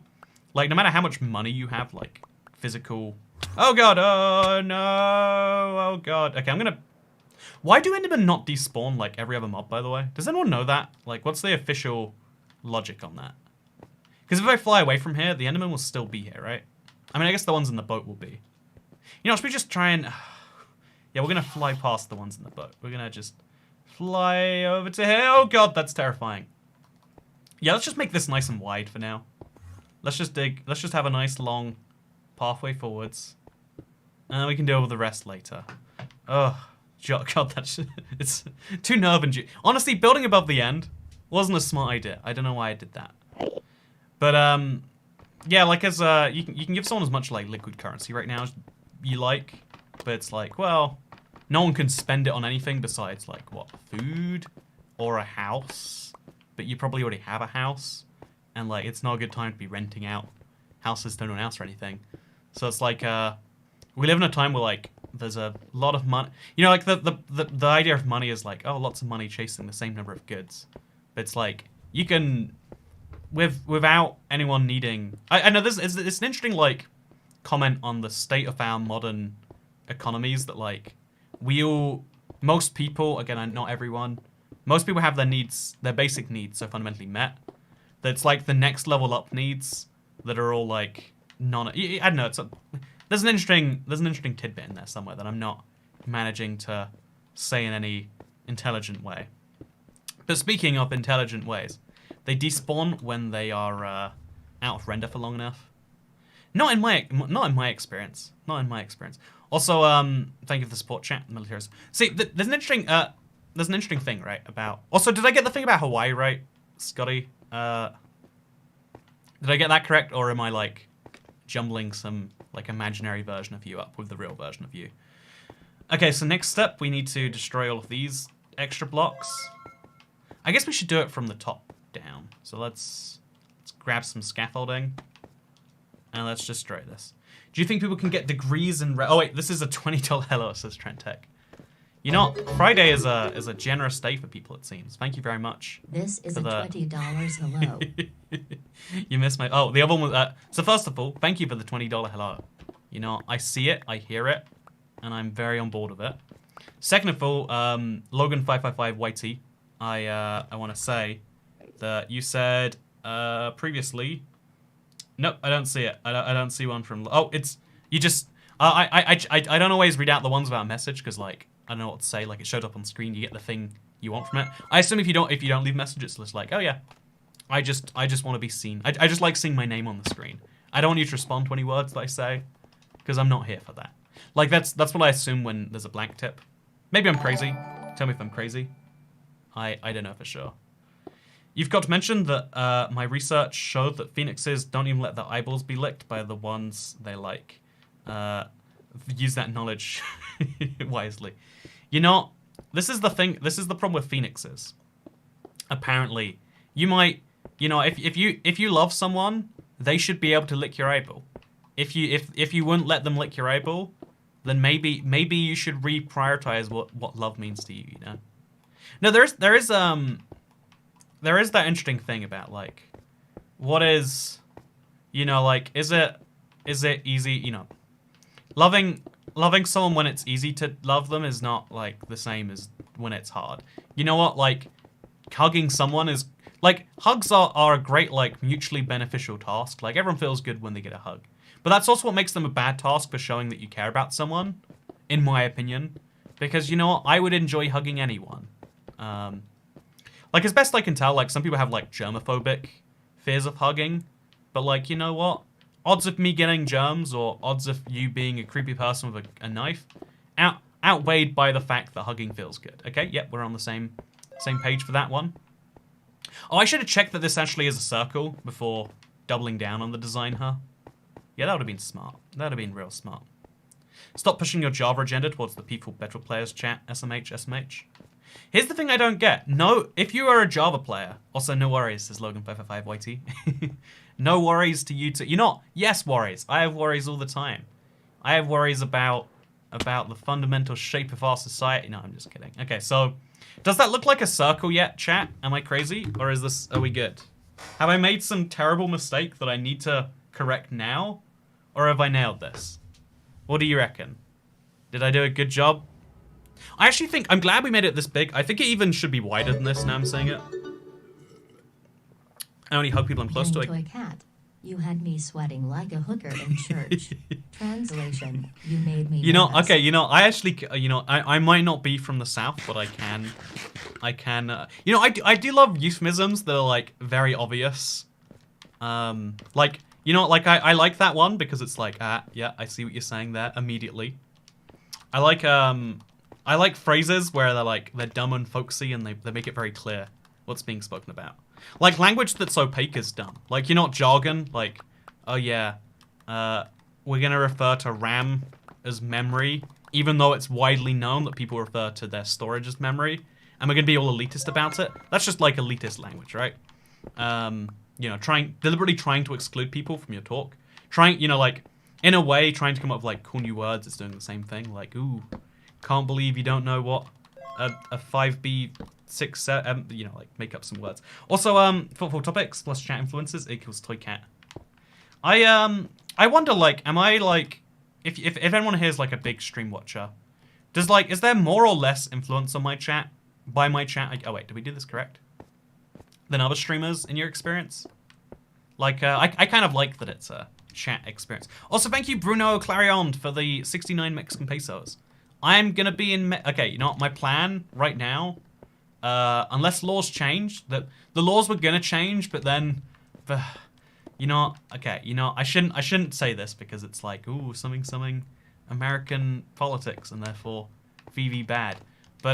like, no matter how much money you have, like, physical... Oh, God. Oh, no. Oh, God. Okay, I'm going to... Why do Endermen not despawn, like, every other mob, by the way? Does anyone know that? Like, what's the official logic on that? Because if I fly away from here, the Enderman will still be here, right? I mean, I guess the ones in the boat will be. You know, should we just try and... Yeah, we're going to fly past the ones in the boat. We're going to just fly over to here. Oh, God, that's terrifying. Yeah, let's just make this nice and wide for now. Let's just dig. Let's just have a nice, long pathway forwards. And we can deal with the rest later. Oh, God, that's... It's too nerve-inducing. Honestly, building above the end wasn't a smart idea. I don't know why I did that. But, yeah, like, as, you can give someone as much, like, liquid currency right now as you like, but it's like, well, no one can spend it on anything besides, like, what, food or a house, but you probably already have a house, and, like, it's not a good time to be renting out houses to anyone else or anything. So it's like, we live in a time where, like, there's a lot of money, you know, like, the idea of money is, like, oh, lots of money chasing the same number of goods, but it's like, you can... Without anyone needing... I know this it's an interesting, like, comment on the state of our modern economies that, like, most people, again, not everyone, most people have their needs, their basic needs so fundamentally met, that it's, like, the next level up needs that are all, like, I don't know, there's an interesting tidbit in there somewhere that I'm not managing to say in any intelligent way. But speaking of intelligent ways... They despawn when they are out of render for long enough. Not in my experience. Not in my experience. Also, thank you for the support chat, militaries. See, there's an interesting thing, right? About. Also, did I get the thing about Hawaii right, Scotty? Did I get that correct, or am I like jumbling some like imaginary version of you up with the real version of you? Okay, so next step, we need to destroy all of these extra blocks. I guess we should do it from the top down. So let's grab some scaffolding and let's destroy this. Do you think people can get degrees in... Oh wait, this is a $20 hello, says Trent Tech. You know, Friday is a generous day for people, it seems. Thank you very much. This is a $20 hello. You missed my... Oh, the other one was... so first of all, thank you for the $20 hello. You know, I see it, I hear it, and I'm very on board with it. Second of all, Logan555YT, I want to say that you said previously... Nope, I don't see it. I don't see one from... Oh, it's... You just... I don't always read out the ones without a message, because, like, I don't know what to say. Like, it showed up on screen, you get the thing you want from it. I assume if you don't leave messages, it's just like, oh, yeah. I just want to be seen. I just like seeing my name on the screen. I don't want you to respond to any words that I say, because I'm not here for that. Like, that's what I assume when there's a blank tip. Maybe I'm crazy. Tell me if I'm crazy. I don't know for sure. You've got to mention that my research showed that phoenixes don't even let their eyeballs be licked by the ones they like. Use that knowledge wisely. You know, this is the thing. This is the problem with phoenixes. Apparently, you might, you know, if you love someone, they should be able to lick your eyeball. If you wouldn't let them lick your eyeball, then maybe you should reprioritize what love means to you. You know. No, there is there is that interesting thing about, like, what is, you know, like, is it easy, you know, loving someone when it's easy to love them is not, like, the same as when it's hard. You know what, like, hugging someone is, like, hugs are a great, like, mutually beneficial task. Like, everyone feels good when they get a hug. But that's also what makes them a bad task for showing that you care about someone, in my opinion. Because, you know what, I would enjoy hugging anyone. Like, as best I can tell, like, some people have, like, germophobic fears of hugging. But, like, you know what? Odds of me getting germs or odds of you being a creepy person with a knife outweighed by the fact that hugging feels good. Okay, yep, we're on the same page for that one. Oh, I should have checked that this actually is a circle before doubling down on the design, huh? Yeah, that would have been smart. That would have been real smart. Stop pushing your Java agenda towards the peaceful Bedrock players chat, SMH, SMH. Here's the thing I don't get. No, if you are a Java player, also no worries, says Logan555YT. No worries to you too. You're not, yes, worries. I have worries all the time. I have worries about the fundamental shape of our society. No, I'm just kidding. Okay, so does that look like a circle yet, chat? Am I crazy? Or are we good? Have I made some terrible mistake that I need to correct now? Or have I nailed this? What do you reckon? Did I do a good job? I actually think, I'm glad we made it this big. I think it even should be wider than this, now I'm saying it. I only hug people I'm close to. Toy cat, you had me sweating like a hooker in church. Translation, you made me You know, nervous. okay, you know, I actually, you know, I might not be from the South, but I can, you know, I do love euphemisms that are, like, very obvious. Like, you know, like, I like that one because it's like, yeah, I see what you're saying there immediately. I like phrases where they're dumb and folksy and they make it very clear what's being spoken about. Like, language that's opaque is dumb. Like, you're not jargon, like, oh yeah, we're gonna refer to RAM as memory, even though it's widely known that people refer to their storage as memory, and we're gonna be all elitist about it. That's just like elitist language, right? You know, deliberately trying to exclude people from your talk. You know, like, in a way, trying to come up with, like, cool new words, it's doing the same thing. Like, ooh, can't believe you don't know what a 5B 6 7, you know, like, make up some words. Also, thoughtful topics plus chat influences equals toy cat. I wonder, like, am I, like, if anyone here is, like, a big stream watcher, is there more or less influence on my chat, by my chat? Oh wait, did we do this correct? Than other streamers in your experience? Like, I kind of like that it's a chat experience. Also, thank you Bruno Clarion for the 69 Mexican pesos. I'm gonna be in, okay, you know what, my plan right now, unless laws change, the laws were gonna change, but then, you know, okay, you know, I shouldn't say this because it's like, ooh, something American politics and therefore VV bad. But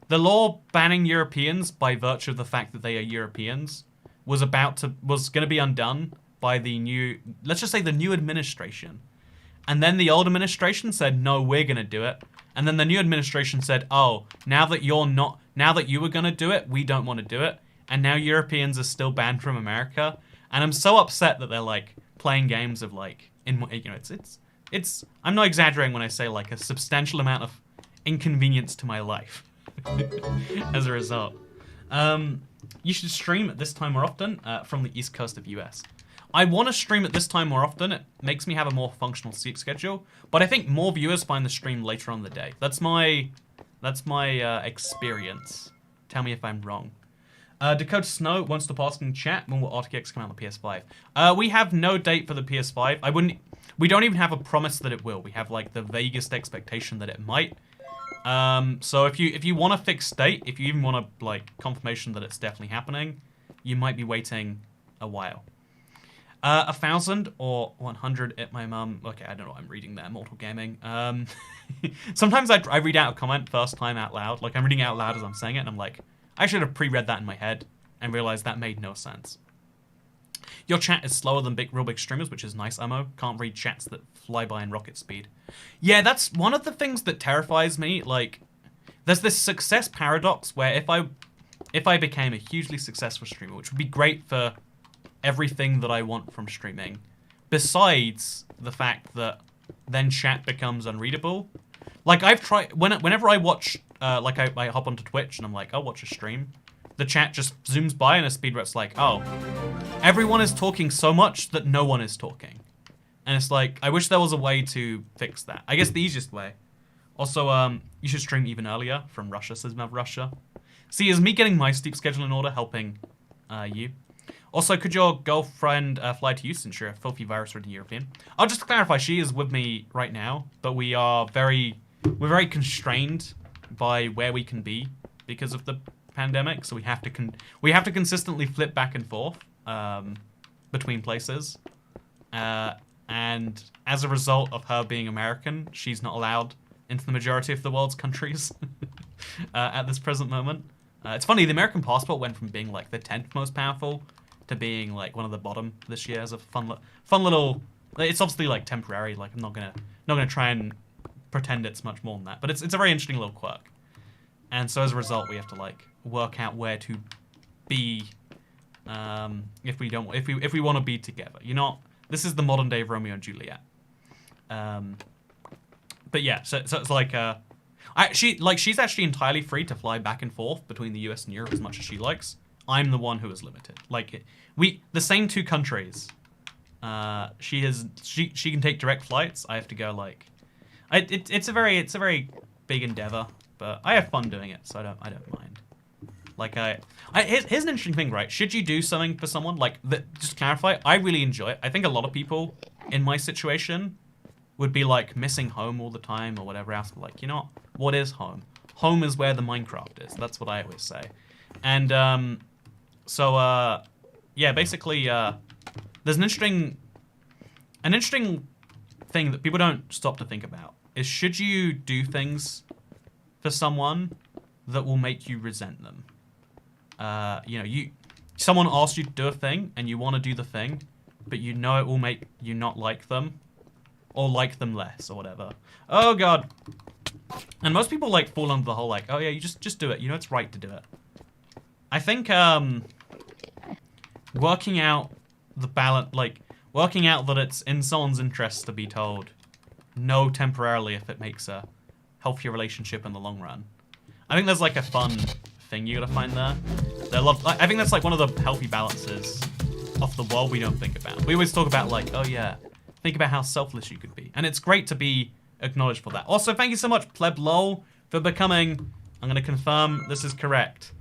the law banning Europeans by virtue of the fact that they are Europeans was gonna be undone by the new, let's just say the new administration. And then the old administration said, no, we're gonna do it. And then the new administration said, oh, now that you were gonna do it, we don't want to do it. And now Europeans are still banned from America. And I'm so upset that they're, like, playing games of, like, you know, it's I'm not exaggerating when I say, like, a substantial amount of inconvenience to my life as a result. You should stream at this time more often from the East Coast of US. I want to stream at this time more often. It makes me have a more functional sleep schedule. But I think more viewers find the stream later on in the day. That's my experience. Tell me if I'm wrong. Dakota Snow wants to ask in chat when will RTX come out on the PS5. We have no date for the PS5. We don't even have a promise that it will. We have, like, the vaguest expectation that it might. So if you want a fixed date, if you even want a, like, confirmation that it's definitely happening, you might be waiting a while. 1,000 or 100 at my mum. Okay, I don't know what I'm reading there. Mortal Gaming. Sometimes I read out a comment first time out loud. Like, I'm reading it out loud as I'm saying it, and I'm like, I should have pre-read that in my head and realized that made no sense. Your chat is slower than real big streamers, which is nice, Ammo. Can't read chats that fly by in rocket speed. Yeah, that's one of the things that terrifies me. Like, there's this success paradox where if I became a hugely successful streamer, which would be great for everything that I want from streaming, besides the fact that then chat becomes unreadable. Like, I've tried, whenever I watch, like, I hop onto Twitch and I'm like, I'll watch a stream. the chat just zooms by and a speed ret's like, oh, everyone is talking so much that no one is talking. And it's like, I wish there was a way to fix that. I guess the easiest way. Also, you should stream even earlier from Russia, says Mav Russia. See, is me getting my sleep schedule in order helping you? Also, could your girlfriend fly to you since you're a filthy virus-ridden European? I'll just clarify, she is with me right now, but we're very constrained by where we can be because of the pandemic, so we have to consistently flip back and forth between places. And as a result of her being American, she's not allowed into the majority of the world's countries at this present moment. It's funny, the American passport went from being like the 10th most powerful to being like one of the bottom this year as a fun little. It's obviously like temporary. Like I'm not gonna try and pretend it's much more than that. But it's a very interesting little quirk. And so as a result, we have to like work out where to be if we want to be together. You're not. This is the modern day of Romeo and Juliet. But yeah, so it's like she's actually entirely free to fly back and forth between the US and Europe as much as she likes. I'm the one who is limited. Like the same two countries. She can take direct flights. I have to go like, it's a very big endeavor, but I have fun doing it, so I don't mind. Like here's an interesting thing, right? Should you do something for someone like that? Just to clarify, I really enjoy it. I think a lot of people in my situation would be like missing home all the time or whatever else. But like, you know what is home? Home is where the Minecraft is. That's what I always say. And yeah, basically there's an interesting thing that people don't stop to think about is should you do things for someone that will make you resent them? You know, someone asks you to do a thing and you want to do the thing, but you know it will make you not like them or like them less or whatever. Oh god. And most people like fall under the whole like, oh yeah, you just do it. You know it's right to do it. I think working out the balance, like working out that it's in someone's interest to be told no temporarily if it makes a healthier relationship in the long run. I think there's like a fun thing you gotta find there. I think that's like one of the healthy balances of the world we don't think about. We always talk about like, oh yeah, think about how selfless you could be. And it's great to be acknowledged for that. Also, thank you so much, Pleb Lol, for becoming, I'm gonna confirm this is correct,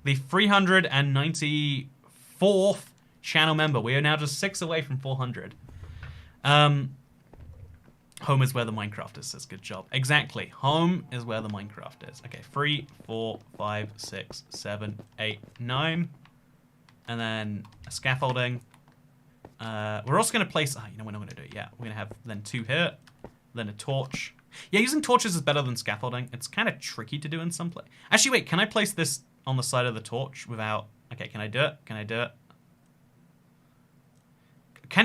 the 394th channel member. We are now just 6 away from 400. Home is where the Minecraft is, says good job. Exactly. Home is where the Minecraft is. Okay, 3, 4, 5, 6, 7, 8, 9. And then a scaffolding. We're also going to place... Oh, you know, we're not going to do it yet. We're going to have then 2 here. Then a torch. Yeah, using torches is better than scaffolding. It's kind of tricky to do in some place. Actually, wait. Can I place this on the side of the torch without... Okay, can I do it? Can I do it?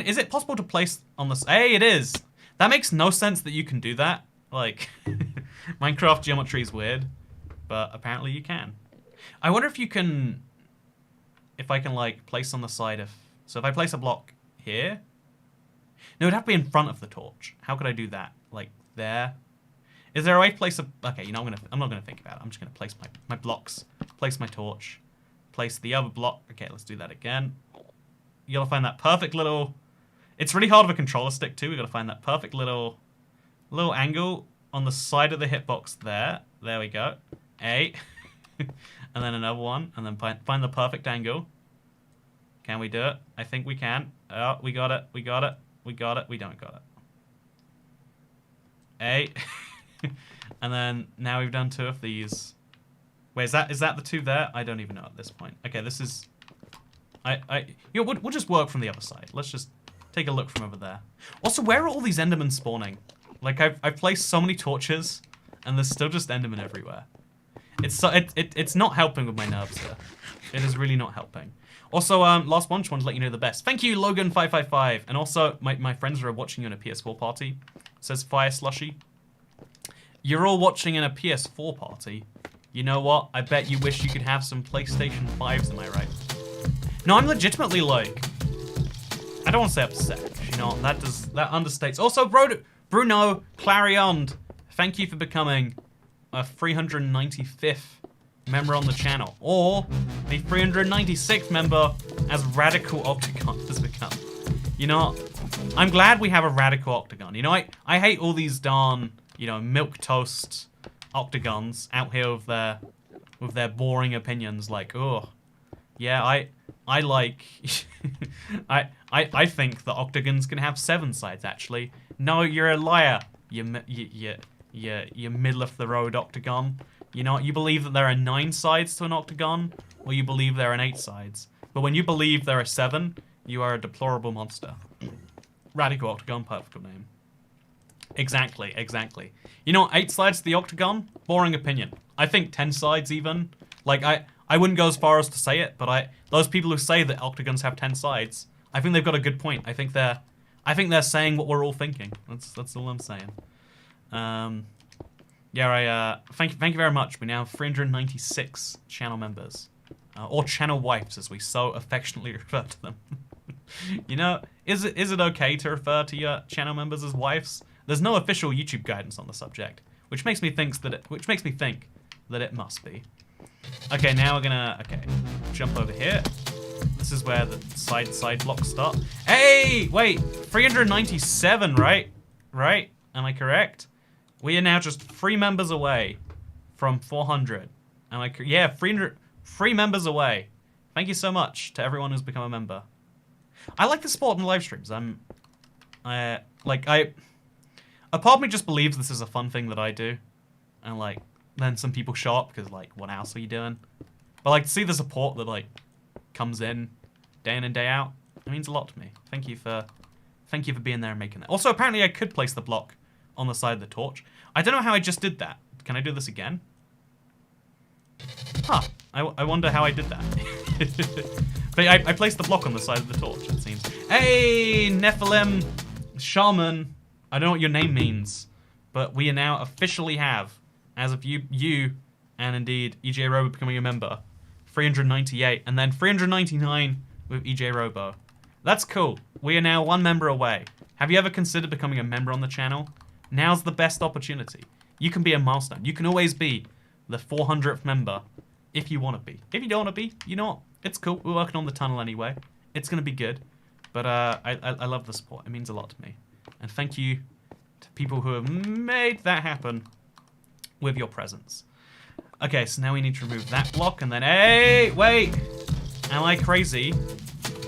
Is it possible to place on this? Hey, it is. That makes no sense that you can do that. Like, Minecraft geometry is weird, but apparently you can. I wonder if you can, if I can like place on the side of, so if I place a block here, no, it'd have to be in front of the torch. How could I do that? Like there? Is there a way to place a, okay, you know, I'm not gonna think about it. I'm just gonna place my blocks, place my torch, place the other block. Okay, let's do that again. You gotta find that perfect little... It's really hard with a controller stick too. We gotta find that perfect little angle on the side of the hitbox there. There we go. A. And then another one. And then find the perfect angle. Can we do it? I think we can. Oh, we got it. We got it. We got it. We don't got it. A. And then now we've done 2 of these. Wait, is that the 2 there? I don't even know at this point. Okay, this is... we'll just work from the other side. Let's just take a look from over there. Also, where are all these Endermen spawning? Like, I've placed so many torches, and there's still just Endermen everywhere. It's not helping with my nerves here. It is really not helping. Also, last one, just wanted to let you know the best. Thank you, Logan555. And also, my friends are watching you in a PS4 party. Says Fire Slushy. You're all watching in a PS4 party. You know what? I bet you wish you could have some PlayStation 5s, am I right? No, I'm legitimately like... I don't want to say upset. You know, that understates. Also, Bruno Clarion, thank you for becoming a 395th member on the channel, or the 396th member as Radical Octagon has become. You know, I'm glad we have a Radical Octagon. You know, I hate all these darn, you know, milquetoast octagons out here with their boring opinions. Like, oh, yeah, I like, I think the octagons can have 7 sides. Actually, no, you're a liar. You middle of the road octagon. You know, you believe that there are 9 sides to an octagon, or you believe there are 8 sides. But when you believe there are 7, you are a deplorable monster. Radical Octagon, perfect name. Exactly, exactly. You know, 8 sides to the octagon, boring opinion. I think 10 sides even. Like, I wouldn't go as far as to say it, but those people who say that octagons have 10 sides, I think they've got a good point. I think they're saying what we're all thinking. That's all I'm saying. Yeah, thank you very much. We now have 396 channel members. Or channel wives, as we so affectionately refer to them. You know, is it okay to refer to your channel members as wives? There's no official YouTube guidance on the subject, which makes me think that it must be. Okay, now we're gonna jump over here. This is where the side blocks start. Hey, wait, 397, right? Right? Am I correct? We are now just 3 members away from 400. Yeah, 3 members away. Thank you so much to everyone who's become a member. I like the support in live streams. A part of me just believes this is a fun thing that I do. And like, then some people show up because like, what else are you doing? But like, to see the support that like comes in day in and day out, it means a lot to me. Thank you for being there and making that. Also, apparently I could place the block on the side of the torch. I don't know how I just did that. Can I do this again? Huh. I wonder how I did that. But I placed the block on the side of the torch, it seems. Hey, Nephilim Shaman. I don't know what your name means, but we now officially have, as of you and indeed EJ Robo becoming a member, 398, and then 399 with EJ Robo. That's cool. We are now 1 member away. Have you ever considered becoming a member on the channel? Now's the best opportunity. You can be a milestone. You can always be the 400th member if you want to be. If you don't want to be, you know what? It's cool. We're working on the tunnel anyway. It's going to be good. But I love the support. It means a lot to me. And thank you to people who have made that happen with your presence. Okay, so now we need to remove that block and then... Hey, wait! Am I crazy?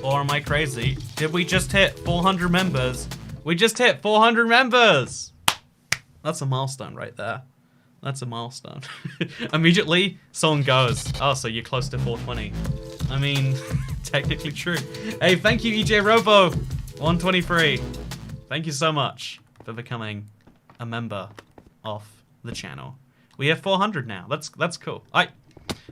Or am I crazy? Did we just hit 400 members? We just hit 400 members! That's a milestone right there. That's a milestone. Immediately, someone goes, oh, so you're close to 420. I mean, technically true. Hey, thank you, EJ Robo 123. Thank you so much for becoming a member of the channel. We have 400 now. That's cool.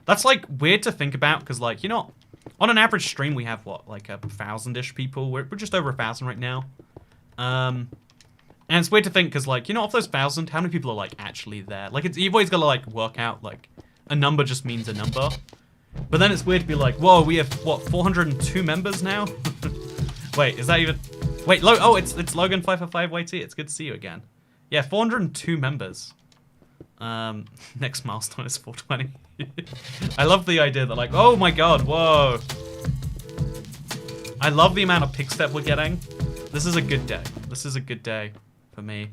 That's like weird to think about because like, you know, on an average stream we have what, like 1,000-ish people. We're just over 1,000 right now. And it's weird to think because like, you know, of those 1,000, how many people are like actually there? Like you've always got to like work out like a number just means a number. But then it's weird to be like, whoa, we have what, 402 members now? Wait, is that even? Wait, oh, it's Logan 555 YT. It's good to see you again. Yeah, 402 members. Next milestone is 420. I love the idea that like, oh my god, whoa. I love the amount of pick step we're getting. This is a good day. This is a good day for me,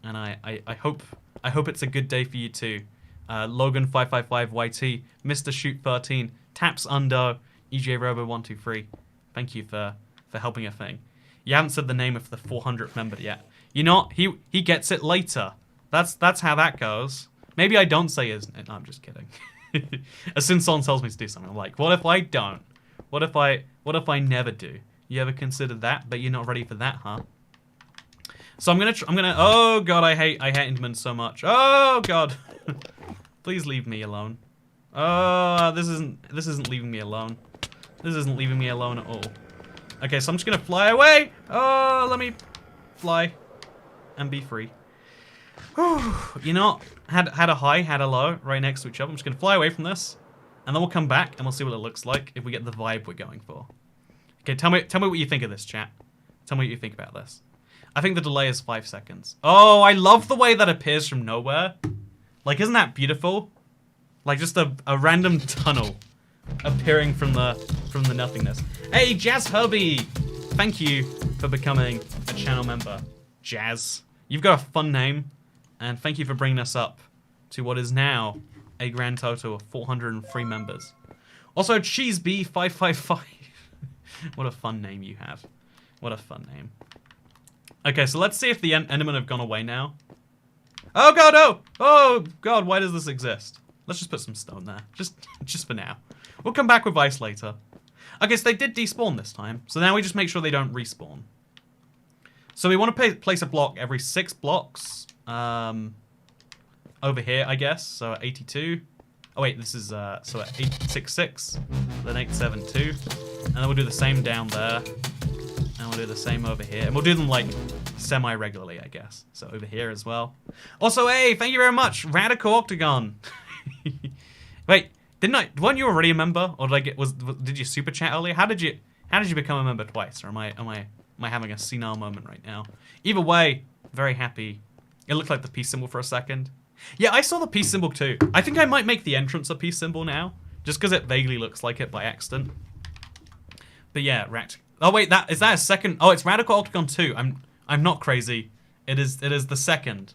and I hope it's a good day for you too. Logan 555 YT, Mr. Shoot 13, Taps Undo, EJ Robo 123. Thank you for helping a thing. You haven't said the name of the 400th member yet. You know, he gets it later. That's how that goes. Maybe I don't say his name. No, I'm just kidding. As soon as someone tells me to do something, I'm like, what if I don't? What if I never do? You ever considered that? But you're not ready for that, huh? So I'm gonna. Oh god, I hate Enderman so much. Oh god, please leave me alone. Oh, this isn't leaving me alone. This isn't leaving me alone at all. Okay, so I'm just gonna fly away. Oh, let me fly and be free. You know, had a high, had a low right next to each other. I'm just gonna fly away from this, and then we'll come back and we'll see what it looks like if we get the vibe we're going for. Okay, tell me what you think of this, chat. Tell me what you think about this. I think the delay is 5 seconds. Oh, I love the way that appears from nowhere. Like, isn't that beautiful? Like just a random tunnel appearing from the nothingness. Hey, Jazz Herbie! Thank you for becoming a channel member. Jazz. You've got a fun name, and thank you for bringing us up to what is now a grand total of 403 members. Also, CheeseB555. What a fun name you have. What a fun name. Okay, so let's see if the Endermen have gone away now. Oh god, oh! Oh god, why does this exist? Let's just put some stone there. Just for now. We'll come back with ice later. Okay, so they did despawn this time. So now we just make sure they don't respawn. So we want to place a block every 6 blocks. Over here, I guess. So at 82. Oh wait, this is so at 866. Then 872. And then we'll do the same down there. And we'll do the same over here. And we'll do them like semi-regularly, I guess. So over here as well. Also, hey, thank you very much, Radical Octagon. Wait, weren't you already a member? Or did you super chat earlier? How did you become a member twice? Or am I having a senile moment right now? Either way, very happy. It looked like the peace symbol for a second. Yeah, I saw the peace symbol too. I think I might make the entrance a peace symbol now. Just because it vaguely looks like it by accident. But yeah, oh wait, is that a second? Oh, it's Radical Octagon 2. I'm not crazy. It is the second.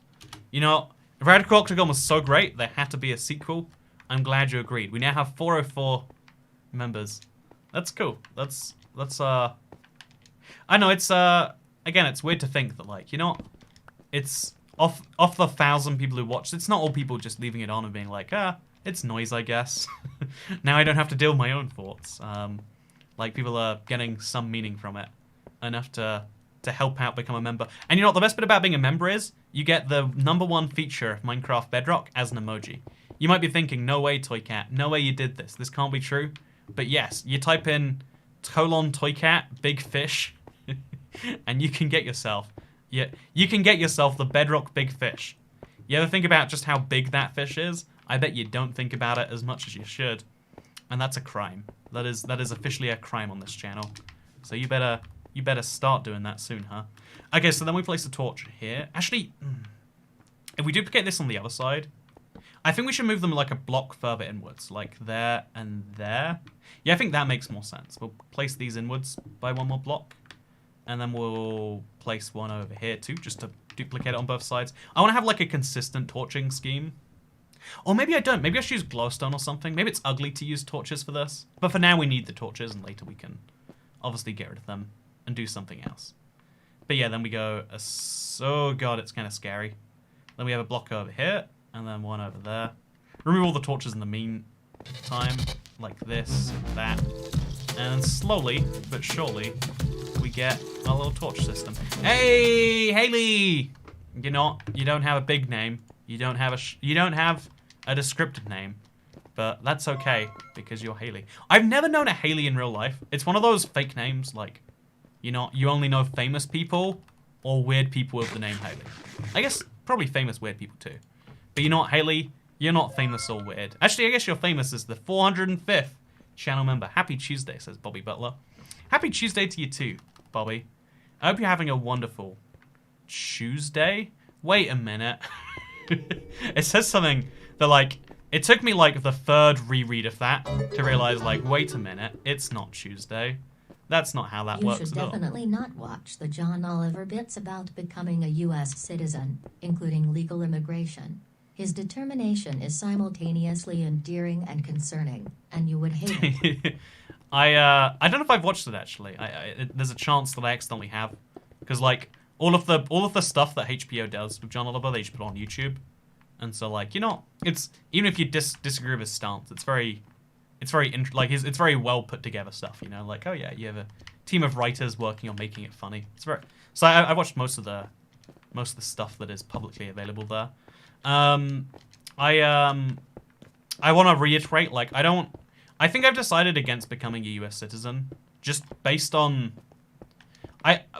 You know, Radical Octagon was so great, there had to be a sequel. I'm glad you agreed. We now have 404 members. That's cool. That's I know it's again, it's weird to think that, like, you know, it's off the 1,000 people who watched, it's not all people just leaving it on and being like, it's noise, I guess. Now I don't have to deal with my own thoughts. Like, people are getting some meaning from it, enough to help out become a member. And you know what the best bit about being a member is? You get the #1 feature of Minecraft Bedrock as an emoji. You might be thinking, no way, Toycat, no way you did this. This can't be true. But yes, you type in :Toycat, big fish, and you can get yourself, you can get yourself the Bedrock big fish. You ever think about just how big that fish is? I bet you don't think about it as much as you should. And that's a crime. That is officially a crime on this channel. So you better start doing that soon, huh? Okay, so then we place a torch here. Actually, if we duplicate this on the other side, I think we should move them like a block further inwards, like there and there. Yeah, I think that makes more sense. We'll place these inwards by 1 more block. And then we'll place one over here too, just to duplicate it on both sides. I want to have like a consistent torching scheme. Or maybe I don't. Maybe I should use glowstone or something. Maybe it's ugly to use torches for this. But for now we need the torches, and later we can obviously get rid of them and do something else. But yeah, then we go, oh god, it's kind of scary. Then we have a block over here, and then one over there. Remove all the torches in the meantime, like this, that. And then slowly, but surely, we get our little torch system. Hey, Haley! You don't have a big name. You don't have a descriptive name. But that's okay, because you're Haley. I've never known a Haley in real life. It's one of those fake names, like, you only know famous people or weird people with the name Haley. I guess probably famous weird people too. But you're not Haley, you're not famous or weird. Actually, I guess you're famous as the 405th channel member. Happy Tuesday, says Bobby Butler. Happy Tuesday to you too, Bobby. I hope you're having a wonderful Tuesday. Wait a minute. It says something that, like, it took me like the 3rd reread of that to realize, like, wait a minute, it's not Tuesday. That's not how that works You should at all. definitely not watch the John Oliver bits about becoming a U.S. citizen, including legal immigration. His determination is simultaneously endearing and concerning, and you would hate it. I don't know if I've watched it actually. There's a chance that I accidentally have, because like all of the stuff that HBO does with John Oliver, they just put on YouTube, and so like it's even if you disagree with his stance, it's very well put together stuff. Like, oh yeah, you have a team of writers working on making it funny. So I watched most of the stuff that is publicly available there. I want to reiterate, like, I think I've decided against becoming a US citizen, just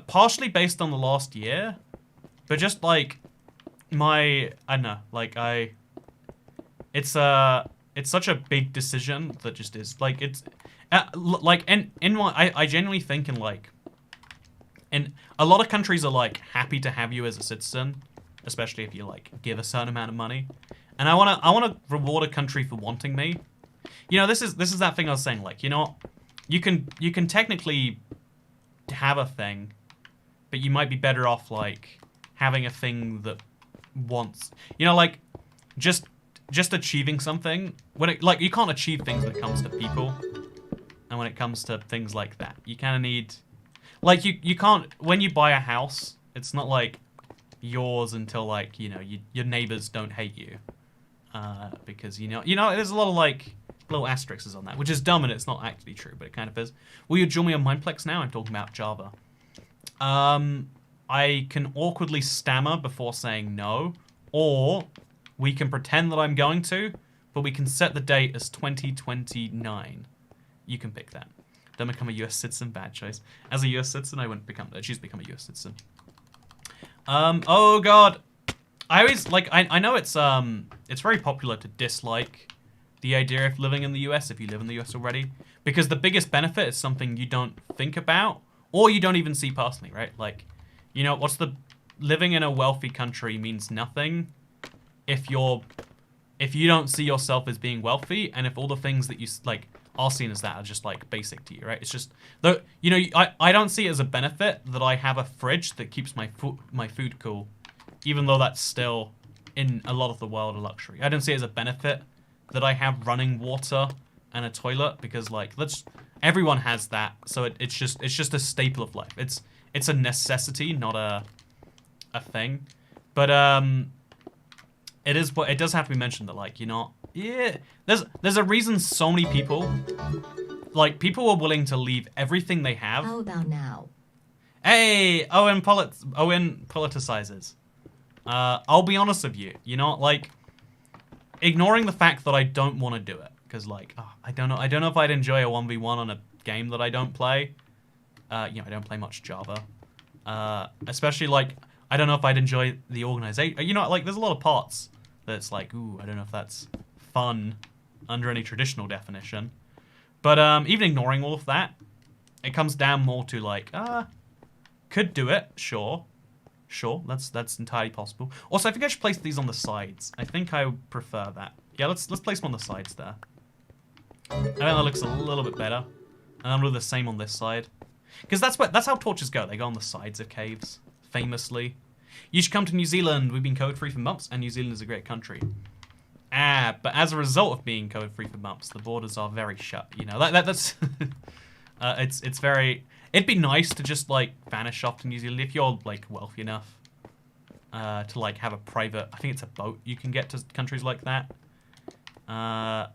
partially based on the last year, but just like I don't know, like it's such a big decision that just is, like, it's like I genuinely think in a lot of countries are like happy to have you as a citizen, especially if you like give a certain amount of money. and I wanna reward a country for wanting me. You know, this is that thing I was saying. Like, you know, you can technically have a thing, but you might be better off like having a thing that wants. You know, like just achieving something when it like you can't achieve things when it comes to people, and when it comes to things like that, you kind of need. Like, you can't... When you buy a house, it's not, like, yours until, like, you know, your neighbors don't hate you. Because, you know, there's a lot of, like, little asterisks on that, which is dumb and it's not actually true, but it kind of is. Will you join me on Mineplex now? I'm talking about Java. I can awkwardly stammer before saying no, or we can pretend that I'm going to, but we can set the date as 2029. You can pick that. Don't become a US citizen, bad choice. As a US citizen, I wouldn't choose to become a US citizen. Oh god. I always, like, I know it's very popular to dislike the idea of living in the US if you live in the US already. Because the biggest benefit is something you don't think about, or you don't even see personally, right? Like, you know, living in a wealthy country means nothing if you don't see yourself as being wealthy, and if all the things that you, like, are seen as that are just like basic to you, right? It's just, though, you know, I don't see it as a benefit that I have a fridge that keeps my food cool, even though that's still in a lot of the world a luxury. I don't see it as a benefit that I have running water and a toilet, because like everyone has that, so it's just a staple of life. It's a necessity, not a thing. But it does have to be mentioned that, like, you know. Yeah, there's a reason so many people, like, people are willing to leave everything they have. How about now? Hey, Owen politicizes. I'll be honest with you, you know, like, ignoring the fact that I don't want to do it, because, like, I don't know if I'd enjoy a 1v1 on a game that I don't play. You know, I don't play much Java. Especially, like, I don't know if I'd enjoy the organization. You know, like, there's a lot of parts that's like, ooh, I don't know if that's fun under any traditional definition. But even ignoring all of that, it comes down more to like, could do it, sure, that's entirely possible. Also, I think I should place these on the sides. I think I would prefer that. Yeah, let's place them on the sides there. I think that looks a little bit better, and I'll do the same on this side, because that's how torches go. They go on the sides of caves, famously. You should come to New Zealand. We've been code-free for months, and New Zealand is a great country. But as a result of being code-free for months, the borders are very shut. You know, that's it's very. It'd be nice to just like vanish off to New Zealand if you're like wealthy enough to like have a private. I think it's a boat you can get to countries like that. But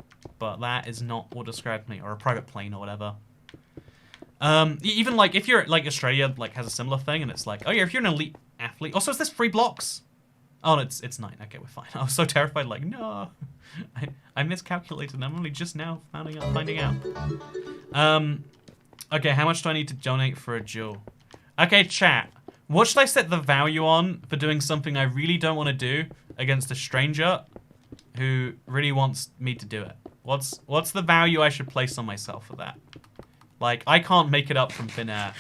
that is not what described me, or a private plane or whatever. Even like if you're like Australia, like has a similar thing, and it's like, oh yeah, if you're an elite athlete. Also, is this 3 blocks? Oh, it's 9. Okay, we're fine. I was so terrified, like, no. I miscalculated. I'm only just now finding out. Okay, how much do I need to donate for a jewel? Okay, chat. What should I set the value on for doing something I really don't want to do against a stranger who really wants me to do it? What's the value I should place on myself for that? Like, I can't make it up from thin air.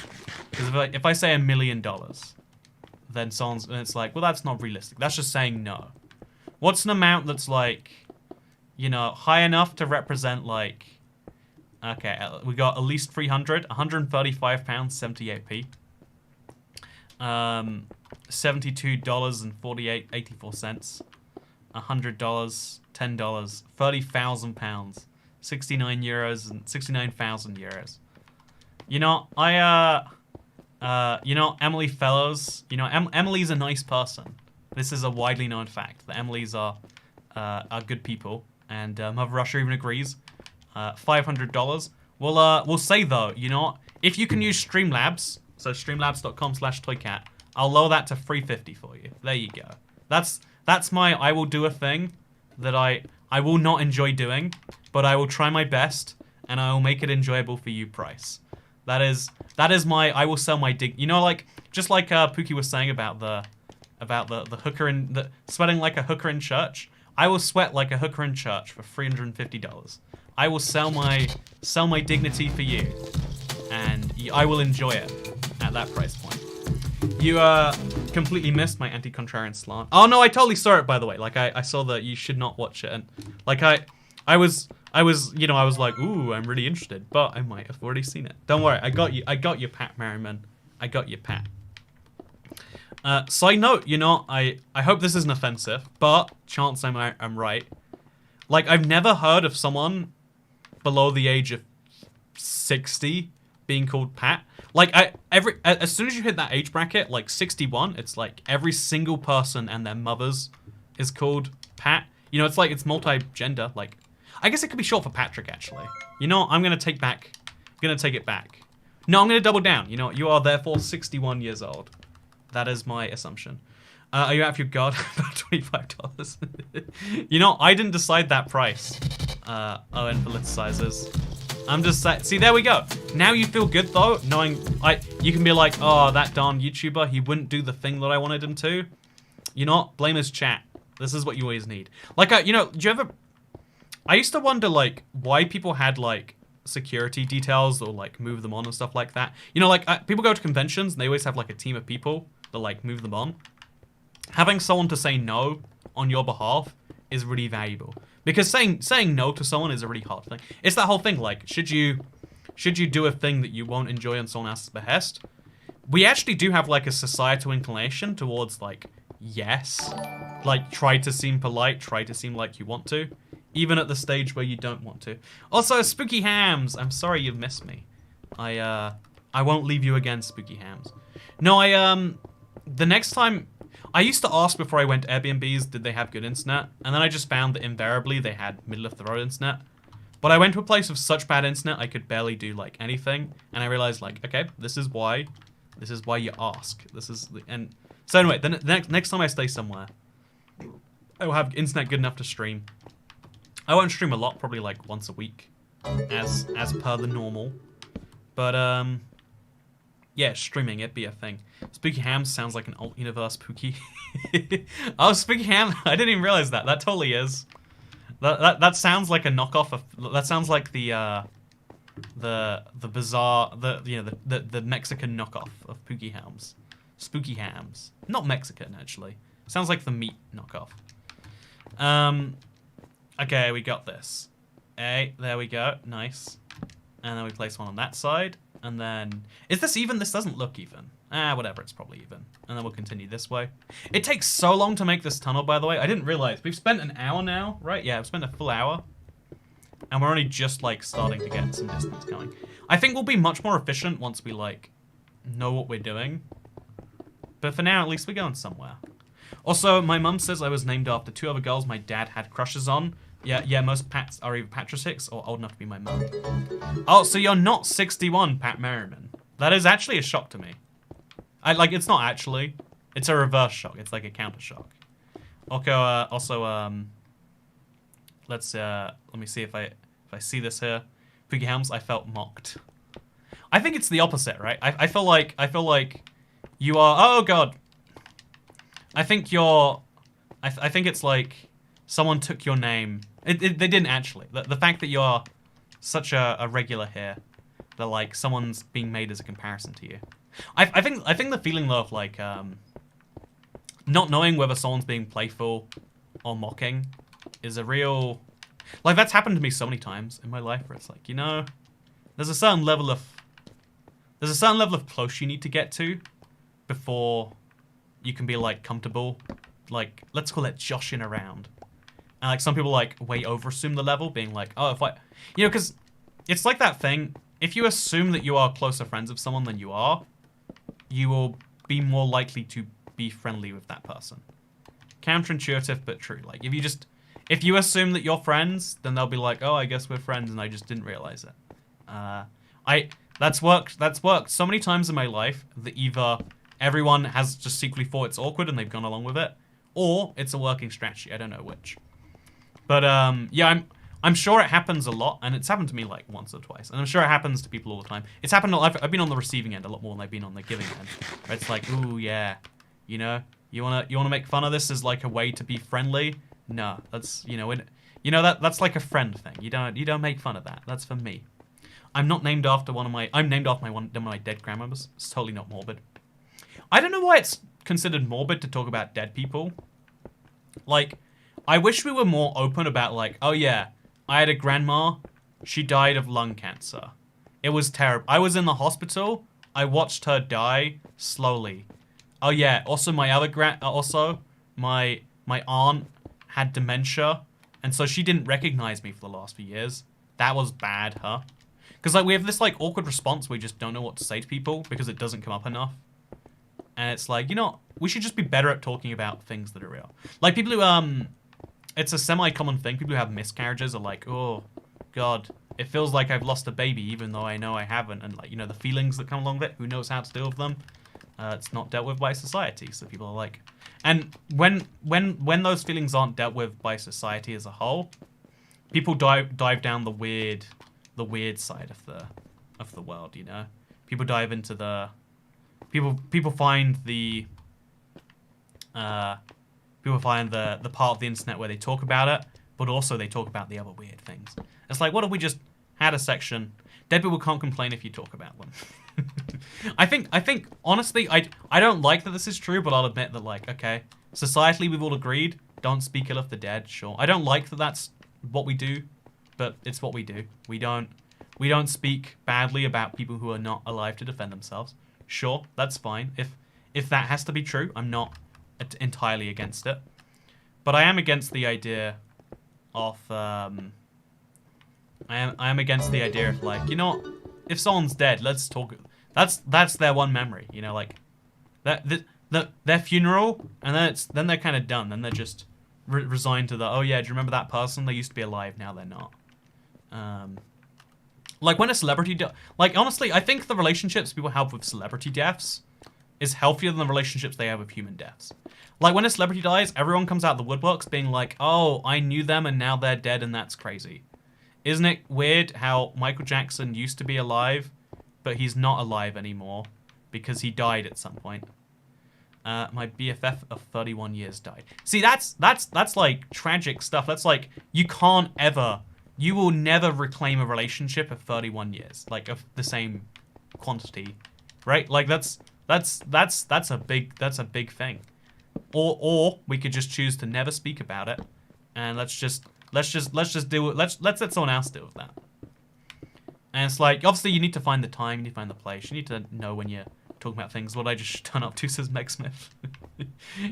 Because if I say $1 million... then it's like, well, that's not realistic. That's just saying no. What's an amount that's like, you know, high enough to represent like, okay, we got at least 300, 135 pounds, 78p. $72.84, $100, $10, 30,000 pounds, 69 euros and 69,000 euros. You know, you know, Emily Fellows, you know, Emily's a nice person. This is a widely known fact that Emily's are good people, and Mother Russia even agrees. $500. We'll say though, you know, if you can use Streamlabs, so streamlabs.com/toycat, I'll lower that to $350 for you. There you go. That's my I will do a thing that I will not enjoy doing, but I will try my best and I will make it enjoyable for you price. That is my I will sell my dig. You know, like just like Pookie was saying about the hooker in the sweating like a hooker in church. I will sweat like a hooker in church for $350. I will sell my dignity for you, and I will enjoy it at that price point. You completely missed my anti-contrarian slant. Oh no, I totally saw it by the way. Like I saw that you should not watch it, and like I was you know I was like, ooh, I'm really interested, but I might have already seen it. Don't worry, I got you, Pat Merriman. I got you, Pat. Side note, you know, I hope this isn't offensive, but chance I'm right. Like I've never heard of someone below the age of 60 being called Pat. Like as soon as you hit that age bracket, like 61, it's like every single person and their mothers is called Pat. You know, it's like it's multi-gender. Like I guess it could be short for Patrick actually. You know, I'm gonna take it back. No, I'm gonna double down. You know, you are therefore 61 years old. That is my assumption. Are you out of your guard? About $25. You know, I didn't decide that price. Owen politicizers. I'm just saying. See, there we go. Now you feel good though, knowing you can be like, oh, that darn YouTuber, he wouldn't do the thing that I wanted him to. You know, blame his chat. This is what you always need. Like, you know, do you ever? I used to wonder like why people had like security details or like move them on and stuff like that. You know, like people go to conventions and they always have like a team of people that like move them on. Having someone to say no on your behalf is really valuable. Because saying no to someone is a really hard thing. It's that whole thing, like, should you do a thing that you won't enjoy on someone else's behest? We actually do have, like, a societal inclination towards, like, yes. Like, try to seem polite, try to seem like you want to. Even at the stage where you don't want to. Also, Spooky Hams, I'm sorry you've missed me. I won't leave you again, Spooky Hams. No, the next time... I used to ask before I went to Airbnbs, did they have good internet? And then I just found that invariably they had middle-of-the-road internet. But I went to a place with such bad internet, I could barely do, like, anything. And I realized, like, okay, this is why you ask. And so anyway, the next time I stay somewhere, I will have internet good enough to stream. I won't stream a lot, probably, like, once a week, as per the normal. But, yeah, streaming, it'd be a thing. Spooky Ham sounds like an alt universe Pookie. Oh, Spooky Ham, I didn't even realize that. That totally is. That sounds like a knockoff of. That sounds like the bizarre, the Mexican knockoff of Pookie Hams. Spooky Hams, not Mexican actually. Sounds like the meat knockoff. Okay, we got this. Hey, there we go. Nice. And then we place one on that side. And then... Is this even? This doesn't look even. Whatever, it's probably even. And then we'll continue this way. It takes so long to make this tunnel, by the way. I didn't realize. We've spent an hour now, right? Yeah, we've spent a full hour. And we're only just, like, starting to get some distance going. I think we'll be much more efficient once we, like, know what we're doing. But for now, at least we're going somewhere. Also, my mum says I was named after 2 other girls my dad had crushes on. Yeah, most Pats are either Patricics or old enough to be my mum. Oh, so you're not 61, Pat Merriman. That is actually a shock to me. It's not actually. It's a reverse shock. It's like a counter shock. Okay, let me see if I see this here. Pookie Helms, I felt mocked. I think it's the opposite, right? I feel like you are, oh god. I think it's like someone took your name. They didn't actually. The fact that you're such a regular here, that like someone's being made as a comparison to you. I think the feeling though of like not knowing whether someone's being playful or mocking is a real, like that's happened to me so many times in my life where it's like, you know, there's a certain level of close you need to get to before you can be like comfortable, like let's call it joshing around. And like some people like way over assume the level, being like, oh, if I, you know, because it's like that thing. If you assume that you are closer friends with someone than you are, you will be more likely to be friendly with that person. Counterintuitive, but true. Like if you assume that you're friends, then they'll be like, oh, I guess we're friends, and I just didn't realize it. That's worked so many times in my life that either everyone has just secretly thought it's awkward and they've gone along with it, or it's a working strategy. I don't know which. But yeah, I'm sure it happens a lot, and it's happened to me like once or twice, and I'm sure it happens to people all the time. It's happened. I've been on the receiving end a lot more than I've been on the giving end. Where it's like, ooh, yeah, you know, you wanna make fun of this as like a way to be friendly. No, that's that's like a friend thing. You don't make fun of that. That's for me. I'm not named after I'm named after one of my dead grandmothers. It's totally not morbid. I don't know why it's considered morbid to talk about dead people. Like, I wish we were more open about like, oh yeah, I had a grandma, she died of lung cancer. It was terrible. I was in the hospital. I watched her die slowly. Oh yeah, also my other my aunt had dementia, and so she didn't recognize me for the last few years. That was bad, huh? Because like we have this like awkward response where we just don't know what to say to people because it doesn't come up enough. And it's like, you know, we should just be better at talking about things that are real. Like people who it's a semi-common thing. People who have miscarriages are like, oh God, it feels like I've lost a baby even though I know I haven't. And like, you know, the feelings that come along with it, who knows how to deal with them? It's not dealt with by society. So people are like, and when those feelings aren't dealt with by society as a whole, people dive down the weird side of the world, you know? People dive into the people find the the part of the internet where they talk about it, but also they talk about the other weird things. It's like, what if we just had a section? Dead people can't complain if you talk about them. I think honestly, I don't like that this is true, but I'll admit that like, okay, societally we've all agreed, don't speak ill of the dead. Sure, I don't like that that's what we do, but it's what we do. We don't speak badly about people who are not alive to defend themselves. Sure, that's fine. If that has to be true, I'm not entirely against it, but I am against the idea of I am against the idea of like, you know, if someone's dead, let's talk. That's their one memory, you know, like that their funeral, and then they're kind of done. Then they're just resigned to the, oh yeah, do you remember that person? They used to be alive, now they're not. Like when a celebrity like honestly, I think the relationships people have with celebrity deaths is healthier than the relationships they have with human deaths. Like when a celebrity dies, everyone comes out of the woodworks being like, oh, I knew them and now they're dead and that's crazy. Isn't it weird how Michael Jackson used to be alive, but he's not alive anymore because he died at some point? My BFF of 31 years died. See, that's like tragic stuff. That's like, you will never reclaim a relationship of 31 years, like of the same quantity, right? Like that's a big thing. Or we could just choose to never speak about it, and let's just do it. Let's let someone else deal with that. And it's like, obviously you need to find the time, you need to find the place, you need to know when you're talking about things. What I just turn up to, says Meg Smith.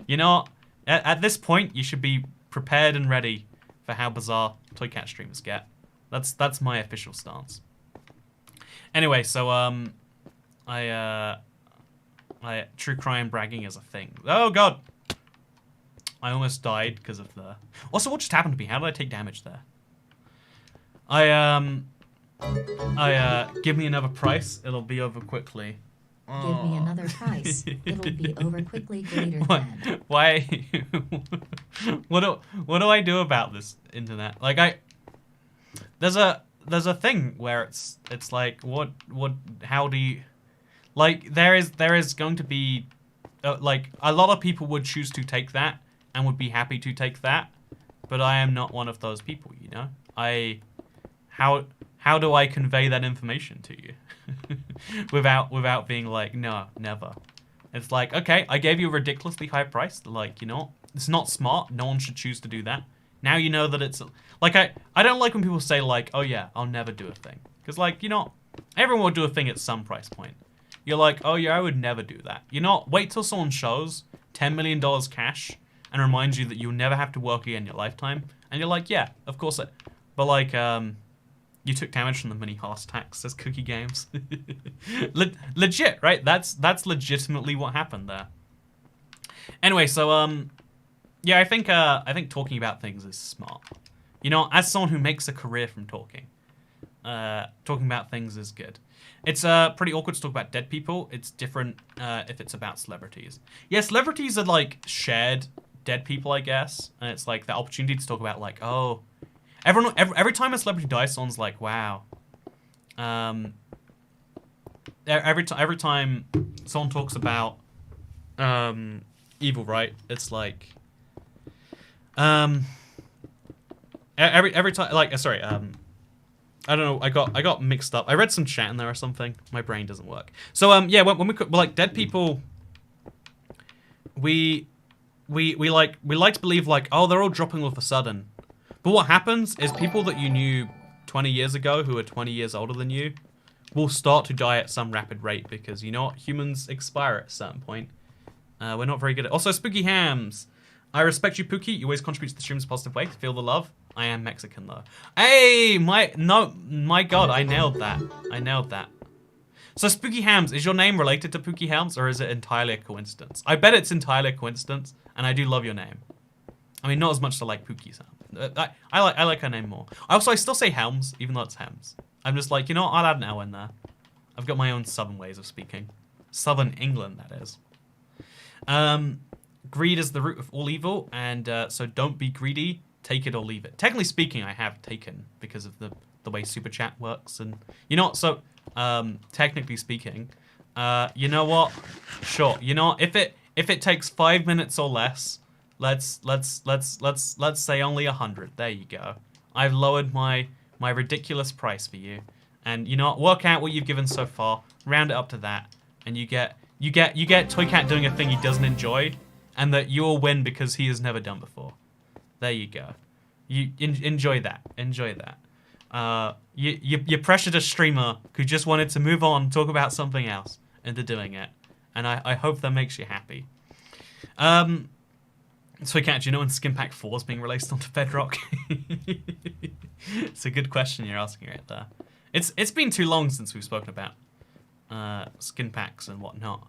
You know, at this point you should be prepared and ready for how bizarre Toy Cat streamers get. That's my official stance. Anyway, so true crime bragging is a thing. Oh god, I almost died because of the. Also, what just happened to me? How did I take damage there? Give me another price. It'll be over quickly. Give me another price. It'll be over quickly. Greater than. Why? What do I do about this internet? Like there's a thing where it's like how do you, like there is going to be like a lot of people would choose to take that and would be happy to take that, but I am not one of those people, you know. How do I convey that information to you without being like, no, never. It's like, okay, I gave you a ridiculously high price. Like, you know, it's not smart. No one should choose to do that. Now you know that it's like, I don't like when people say like, oh yeah, I'll never do a thing. Because like, you know, everyone will do a thing at some price point. You're like, oh yeah, I would never do that. You know, wait till someone shows $10 million cash and reminds you that you'll never have to work again in your lifetime. And you're like, yeah, of course. But like, you took damage from the mini heart attacks, says Cookie Games. Legit, right? That's legitimately what happened there. Anyway, so yeah, I think talking about things is smart. You know, as someone who makes a career from talking about things is good. It's pretty awkward to talk about dead people. It's different if it's about celebrities. Yeah, celebrities are like shared dead people, I guess, and it's like the opportunity to talk about like, oh. Every time a celebrity dies, someone's like, "Wow." Every time someone talks about evil, right? It's like every time, like, sorry, I don't know. I got mixed up. I read some chat in there or something. My brain doesn't work. So yeah, when we like dead people, we like to believe like, oh, they're all dropping all of a sudden. But what happens is people that you knew 20 years ago who are 20 years older than you will start to die at some rapid rate because, you know what, humans expire at a certain point. We're not very good at... Also, Spooky Hams. I respect you, Pookie. You always contribute to the stream's positive way. Feel the love. I am Mexican, though. Hey! My God, I nailed that. I nailed that. So, Spooky Hams, is your name related to Pookie Hams, or is it entirely a coincidence? I bet it's entirely a coincidence, and I do love your name. I mean, not as much as I like Pookie's Helms. I like her name more. I still say Helms, even though it's Hems. I'm just like, you know what? I'll add an L in there. I've got my own southern ways of speaking. Southern England, that is. Greed is the root of all evil, and so don't be greedy. Take it or leave it. Technically speaking, I have taken because of the way Super Chat works, and you know what? So technically speaking, you know what? Sure. You know what? If it takes 5 minutes or less, let's say only 100. There you go. I've lowered my ridiculous price for you, and you know what? Work out what you've given so far, round it up to that, and you get Toy Cat doing a thing he doesn't enjoy, and that you will win because he has never done before. There you go. You enjoy that. Enjoy that. You pressured a streamer who just wanted to move on, talk about something else, into doing it, and I hope that makes you happy. Toy Cat, do you know when Skin Pack 4 is being released onto Bedrock? It's a good question you're asking right there. It's been too long since we've spoken about skin packs and whatnot.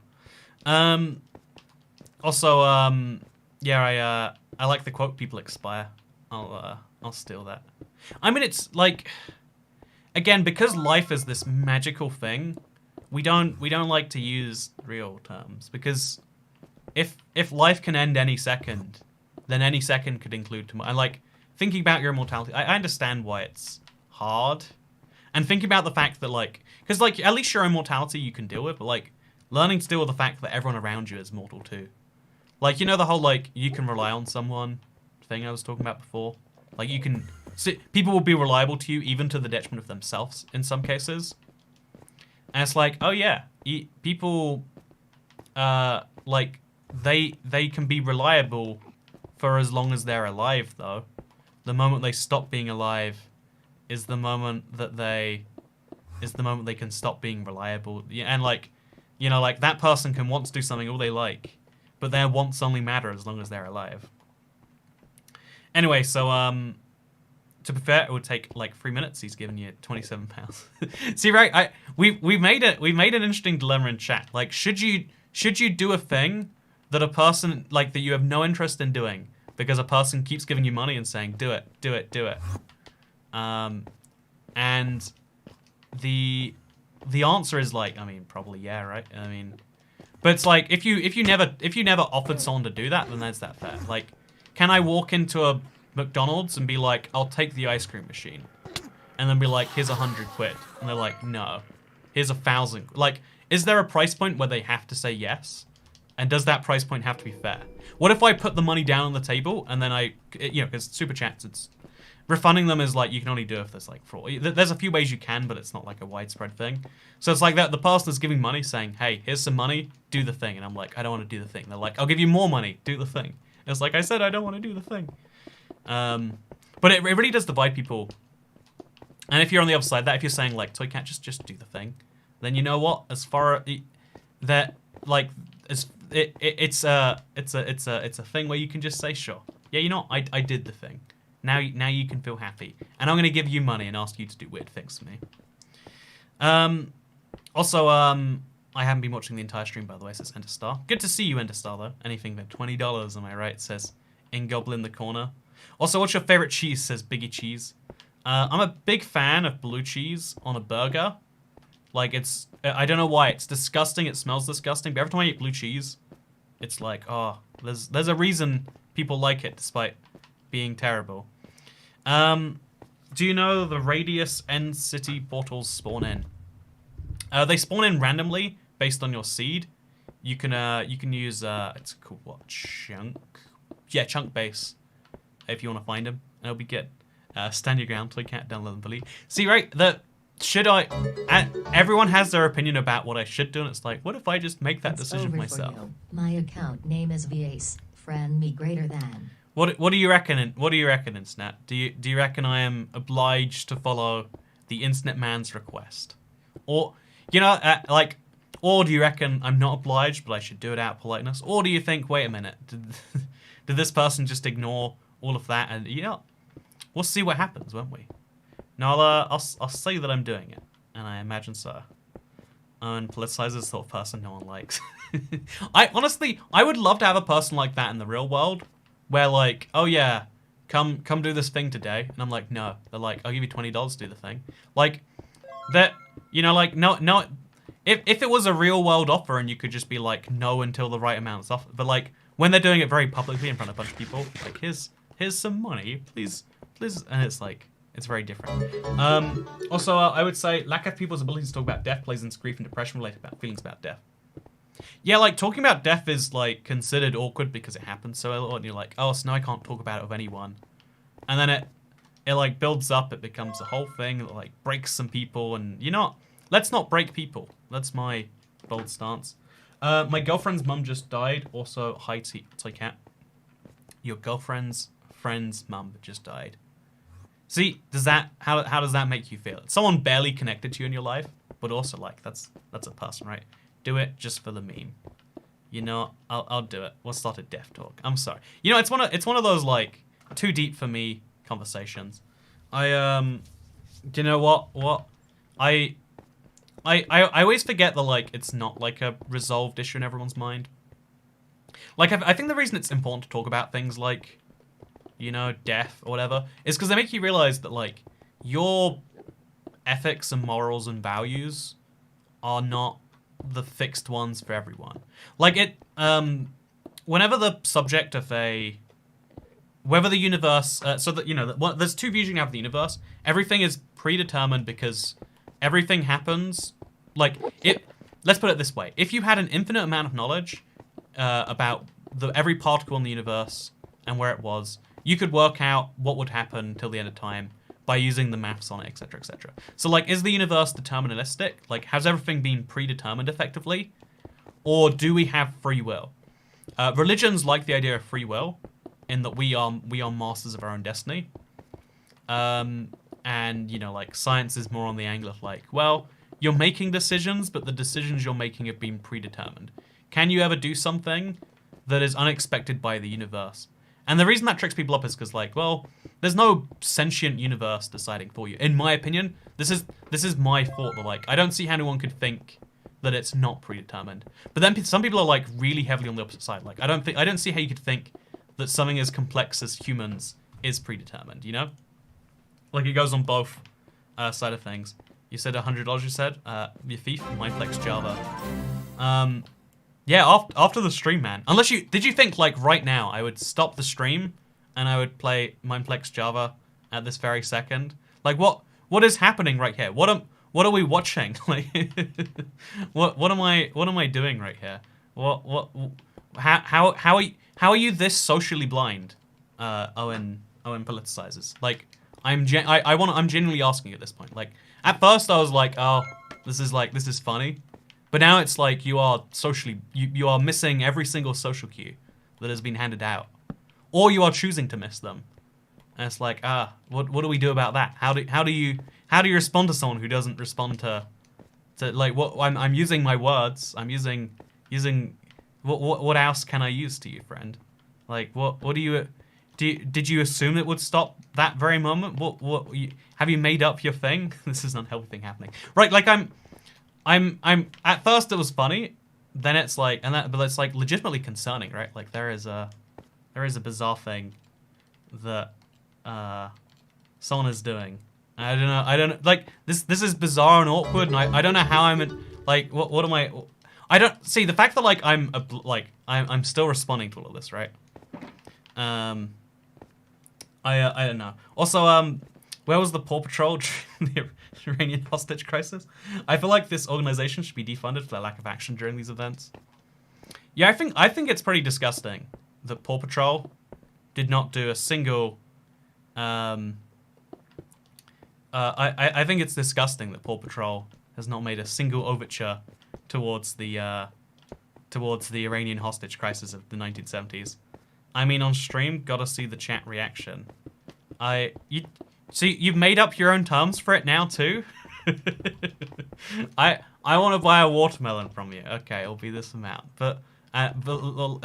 Yeah, I like the quote, people expire. I'll steal that. I mean, it's like, again, because life is this magical thing, we don't like to use real terms, because if life can end any second, then any second could include tomorrow. And like, thinking about your immortality, I understand why it's hard. And thinking about the fact that, like, because, like, at least your immortality you can deal with, but, like, learning to deal with the fact that everyone around you is mortal too. Like, you know the whole, like, you can rely on someone thing I was talking about before? Like, you can... people will be reliable to you, even to the detriment of themselves, in some cases. And it's like, oh, yeah, people, like, they can be reliable for as long as they're alive, though. The moment they stop being alive is the moment that they can stop being reliable. And like, you know, like that person can want to do something all they like, but their wants only matter as long as they're alive. Anyway, so to be fair, it would take like 3 minutes. He's given you £27. See, right? We made an interesting dilemma in chat. Like, should you do a thing that a person like that you have no interest in doing because a person keeps giving you money and saying do it. And the answer is like, I mean, probably yeah, right? I mean, but it's like if you never offered someone to do that, then there's that fair. Like, can I walk into a McDonald's and be like, I'll take the ice cream machine, and then be like, here's 100 quid, and they're like, no, here's 1,000. Like, is there a price point where they have to say yes? And does that price point have to be fair? What if I put the money down on the table and then because Super Chats, it's refunding them is like, you can only do if there's like fraud. There's a few ways you can, but it's not like a widespread thing. So it's like that the person is giving money saying, hey, here's some money, do the thing. And I'm like, I don't want to do the thing. They're like, I'll give you more money, do the thing. And it's like, I said, I don't want to do the thing. But it really does divide people. And if you're on the other side of that, if you're saying like, Toy Cat, just do the thing, then you know what? As far that like it's a thing where you can just say, sure, yeah, you know, I did the thing. Now you can feel happy, and I'm gonna give you money and ask you to do weird things for me. Also, I haven't been watching the entire stream, by the way, says Enterstar. Good to see you, Enterstar, though. Anything but $20, am I right? Says Ingoblin in the corner. Also, what's your favorite cheese? Says Biggie Cheese. I'm a big fan of blue cheese on a burger. Like, I don't know why, it's disgusting, it smells disgusting, but every time I eat blue cheese, it's like, oh, there's a reason people like it, despite being terrible. Do you know the radius end city portals spawn in? They spawn in randomly, based on your seed. You can use, it's called what, chunk? Yeah, chunk base, if you want to find them, and it'll be good. Stand your ground, Toy Cat, download and believe. See, right, should I? Everyone has their opinion about what I should do, and it's like, what if I just make that It's decision over myself? for you. My account name is Vace. Friend me greater than. What do you reckon? What do you reckon, Insnet? Do you reckon I am obliged to follow the Internet Man's request, or like, or do you reckon I'm not obliged, but I should do it out of politeness, or do you think, wait a minute, did this person just ignore all of that, and we'll see what happens, won't we? No, I'll say that I'm doing it, and I imagine so. And politicize is the sort of person no one likes. I would love to have a person like that in the real world, where like, oh yeah, come do this thing today, and I'm like, no. They're like, I'll give you $20 to do the thing. Like, that, like, no. If it was a real world offer and you could just be like, no until the right amount's off, but like when they're doing it very publicly in front of a bunch of people, like here's some money, please, and it's like. It's very different. Also, I would say lack of people's ability to talk about death plays into grief and depression related feelings about death. Yeah, like talking about death is like considered awkward because it happens so early, and you're like, oh, so now I can't talk about it with anyone. And then it like builds up, it becomes a whole thing that like breaks some people, and let's not break people. That's my bold stance. My girlfriend's mum just died. Also, hi Toy Cat. Your girlfriend's friend's mum just died. See, how does that make you feel? It's someone barely connected to you in your life, but also like that's a person, right? Do it just for the meme. I'll do it. We'll start a death talk. I'm sorry. It's one of those like too deep for me conversations. You know what? I always forget that like it's not like a resolved issue in everyone's mind. Like I think the reason it's important to talk about things like death or whatever, is because they make you realize that, like, your ethics and morals and values are not the fixed ones for everyone. Like, whenever the subject of whether the universe, there's two views you can have of the universe. Everything is predetermined because everything happens, like, let's put it this way. If you had an infinite amount of knowledge about every particle in the universe and where it was, you could work out what would happen till the end of time by using the maths on it, etc., etc. So, like, is the universe deterministic? Like, has everything been predetermined effectively? Or do we have free will? Religions like the idea of free will, in that we are masters of our own destiny. And, like, science is more on the angle of, like, well, you're making decisions, but the decisions you're making have been predetermined. Can you ever do something that is unexpected by the universe? And the reason that tricks people up is because, like, well, there's no sentient universe deciding for you. In my opinion, this is my thought that, like, I don't see how anyone could think that it's not predetermined. But then some people are, like, really heavily on the opposite side. Like, I don't see how you could think that something as complex as humans is predetermined, Like, it goes on both side of things. You said $100, you said? Your thief, Mindflex Java. Yeah, after the stream, man. Did you think, like, right now, I would stop the stream and I would play Mindflex Java at this very second? Like, what is happening right here? What are we watching? Like, what am I doing right here? How are you this socially blind? Owen politicizes. Like, I'm genuinely asking you at this point. Like, at first I was like, oh, this is funny. But now it's like you are you are missing every single social cue that has been handed out. Or you are choosing to miss them. And it's like, what do we do about that? How do you respond to someone who doesn't respond to like what I'm using my words. I'm using what else can I use to you, friend? Like what do you did you assume it would stop that very moment? Have you made up your thing? This is an unhealthy thing happening. Right, like I'm at first it was funny, then it's like but it's like legitimately concerning, right? Like there is a bizarre thing that someone is doing. I don't know like this is bizarre and awkward, and I don't know how what am I don't see the fact that like I'm still responding to all of this, right? I don't know. Also, where was the Paw Patrol during the Iranian hostage crisis? I feel like this organization should be defunded for their lack of action during these events. Yeah, I think it's pretty disgusting that Paw Patrol did not do a single I think it's disgusting that Paw Patrol has not made a single overture towards the Iranian hostage crisis of the 1970s. I mean, on stream, gotta see the chat reaction. You've made up your own terms for it now too. I want to buy a watermelon from you. Okay, it'll be this amount. But I'm playing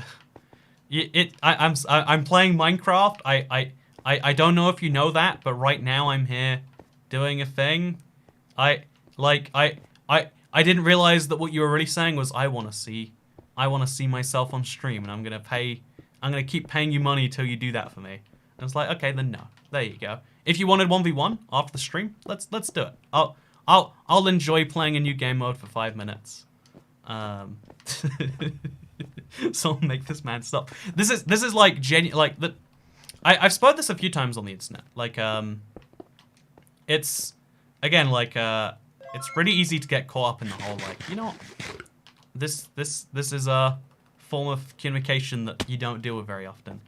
Minecraft. I don't know if you know that, but right now I'm here doing a thing. I didn't realize that what you were really saying was I want to see myself on stream, and I'm gonna keep paying you money till you do that for me. And it's like, okay, then no. There you go. If you wanted 1v1 after the stream, let's do it. I'll enjoy playing a new game mode for 5 minutes. So make this man stop. This is like like the. I've spoken this a few times on the internet. Like it's again like it's really easy to get caught up in the whole like, you know what? This is a form of communication that you don't deal with very often.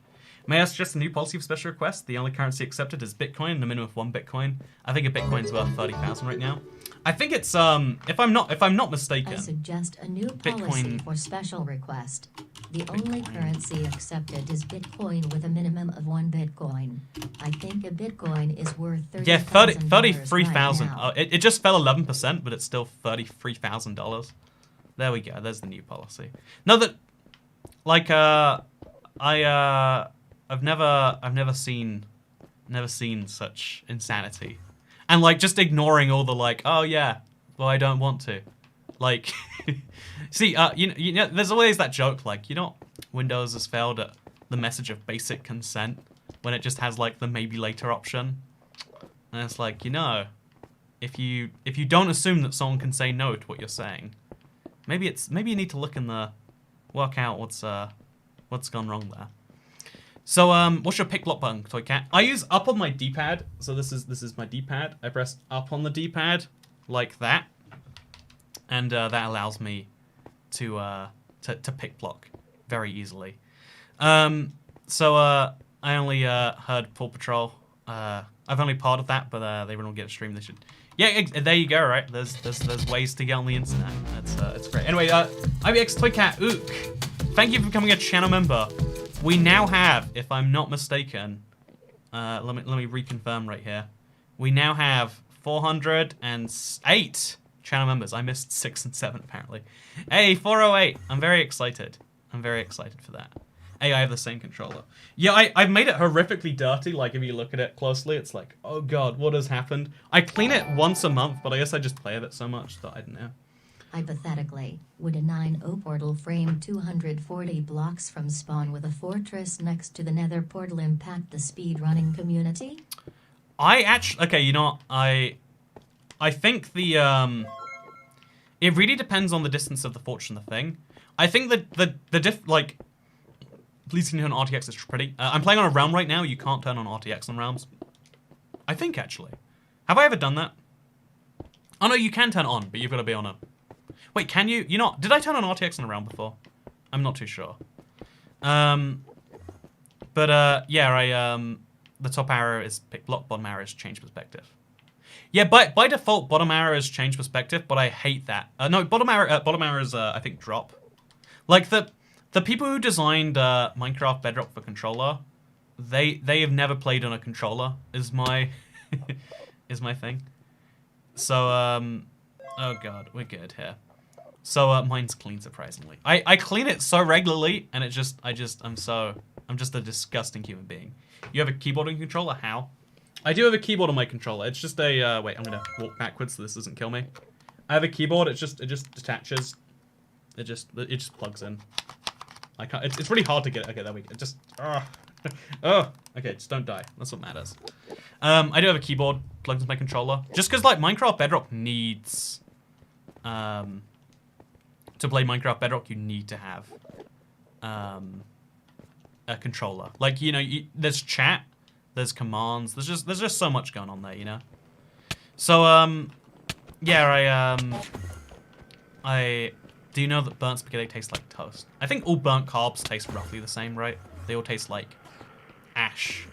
May I suggest a new policy for special requests? The only currency accepted is Bitcoin, and a minimum of 1 Bitcoin. I think a Bitcoin's worth 30,000 right now. I think it's if I'm not mistaken. I suggest a new policy for special request. The only currency accepted is Bitcoin with a minimum of 1 Bitcoin. I think a Bitcoin is worth $33,000. Right It just fell 11%, but it's still $33,000. There we go. There's the new policy. No, that like I've never seen such insanity, and like just ignoring all the like, oh yeah, well I don't want to, like, see, you know, there's always that joke like, you know, Windows has failed at the message of basic consent when it just has like the maybe later option, and it's like, you know, if you don't assume that someone can say no to what you're saying, maybe you need to look in the work out what's gone wrong there. So, what's your pick block button, Toy Cat? I use up on my D-pad. So this is my D-pad. I press up on the D-pad like that, and that allows me to pick block very easily. So I only heard Paw Patrol. I've only part of that, but they won't get a stream. They should. Yeah, there you go. Right, there's ways to get on the internet. It's great. Anyway, IBX Toy Cat Ook, thank you for becoming a channel member. We now have, if I'm not mistaken, let me reconfirm right here. We now have 408 channel members. I missed 6 and 7 apparently. Hey, 408. I'm very excited. I'm very excited for that. Hey, I have the same controller. Yeah, I've made it horrifically dirty. Like, if you look at it closely, it's like, oh god, what has happened? I clean it once a month, but I guess I just play with it so much that I don't know. Hypothetically, would a 9-0 portal frame 240 blocks from spawn with a fortress next to the nether portal impact the speedrunning community? Okay, you know what? I think the it really depends on the distance of the fortress and the thing. I think like, please can you turn on RTX is pretty. I'm playing on a realm right now. You can't turn on RTX on realms. I think actually. Have I ever done that? Oh no, you can turn it on, but you've got to be on a. Wait, can you? You know, did I turn on RTX on a realm before? I'm not too sure. Yeah, the top arrow is pick block, bottom arrow is change perspective. Yeah, by default, bottom arrow is change perspective, but I hate that. No, bottom arrow is I think drop. Like the people who designed Minecraft Bedrock for controller, they have never played on a controller. Is my is my thing. So oh god, we're good here. So mine's clean surprisingly. I clean it so regularly, and I'm just a disgusting human being. You have a keyboard and controller? How? I do have a keyboard on my controller. It's just a wait. I'm gonna walk backwards so this doesn't kill me. I have a keyboard. It just detaches. It just plugs in. I can't. It's really hard to get. Okay, there we go. Just oh. Okay, just don't die. That's what matters. I do have a keyboard plugged into my controller. Just because like Minecraft Bedrock needs to play Minecraft Bedrock, you need to have a controller. Like, you know, there's chat, there's commands, there's just so much going on there, you know. So yeah, I do you know that burnt spaghetti tastes like toast? I think all burnt carbs taste roughly the same, right? They all taste like ash.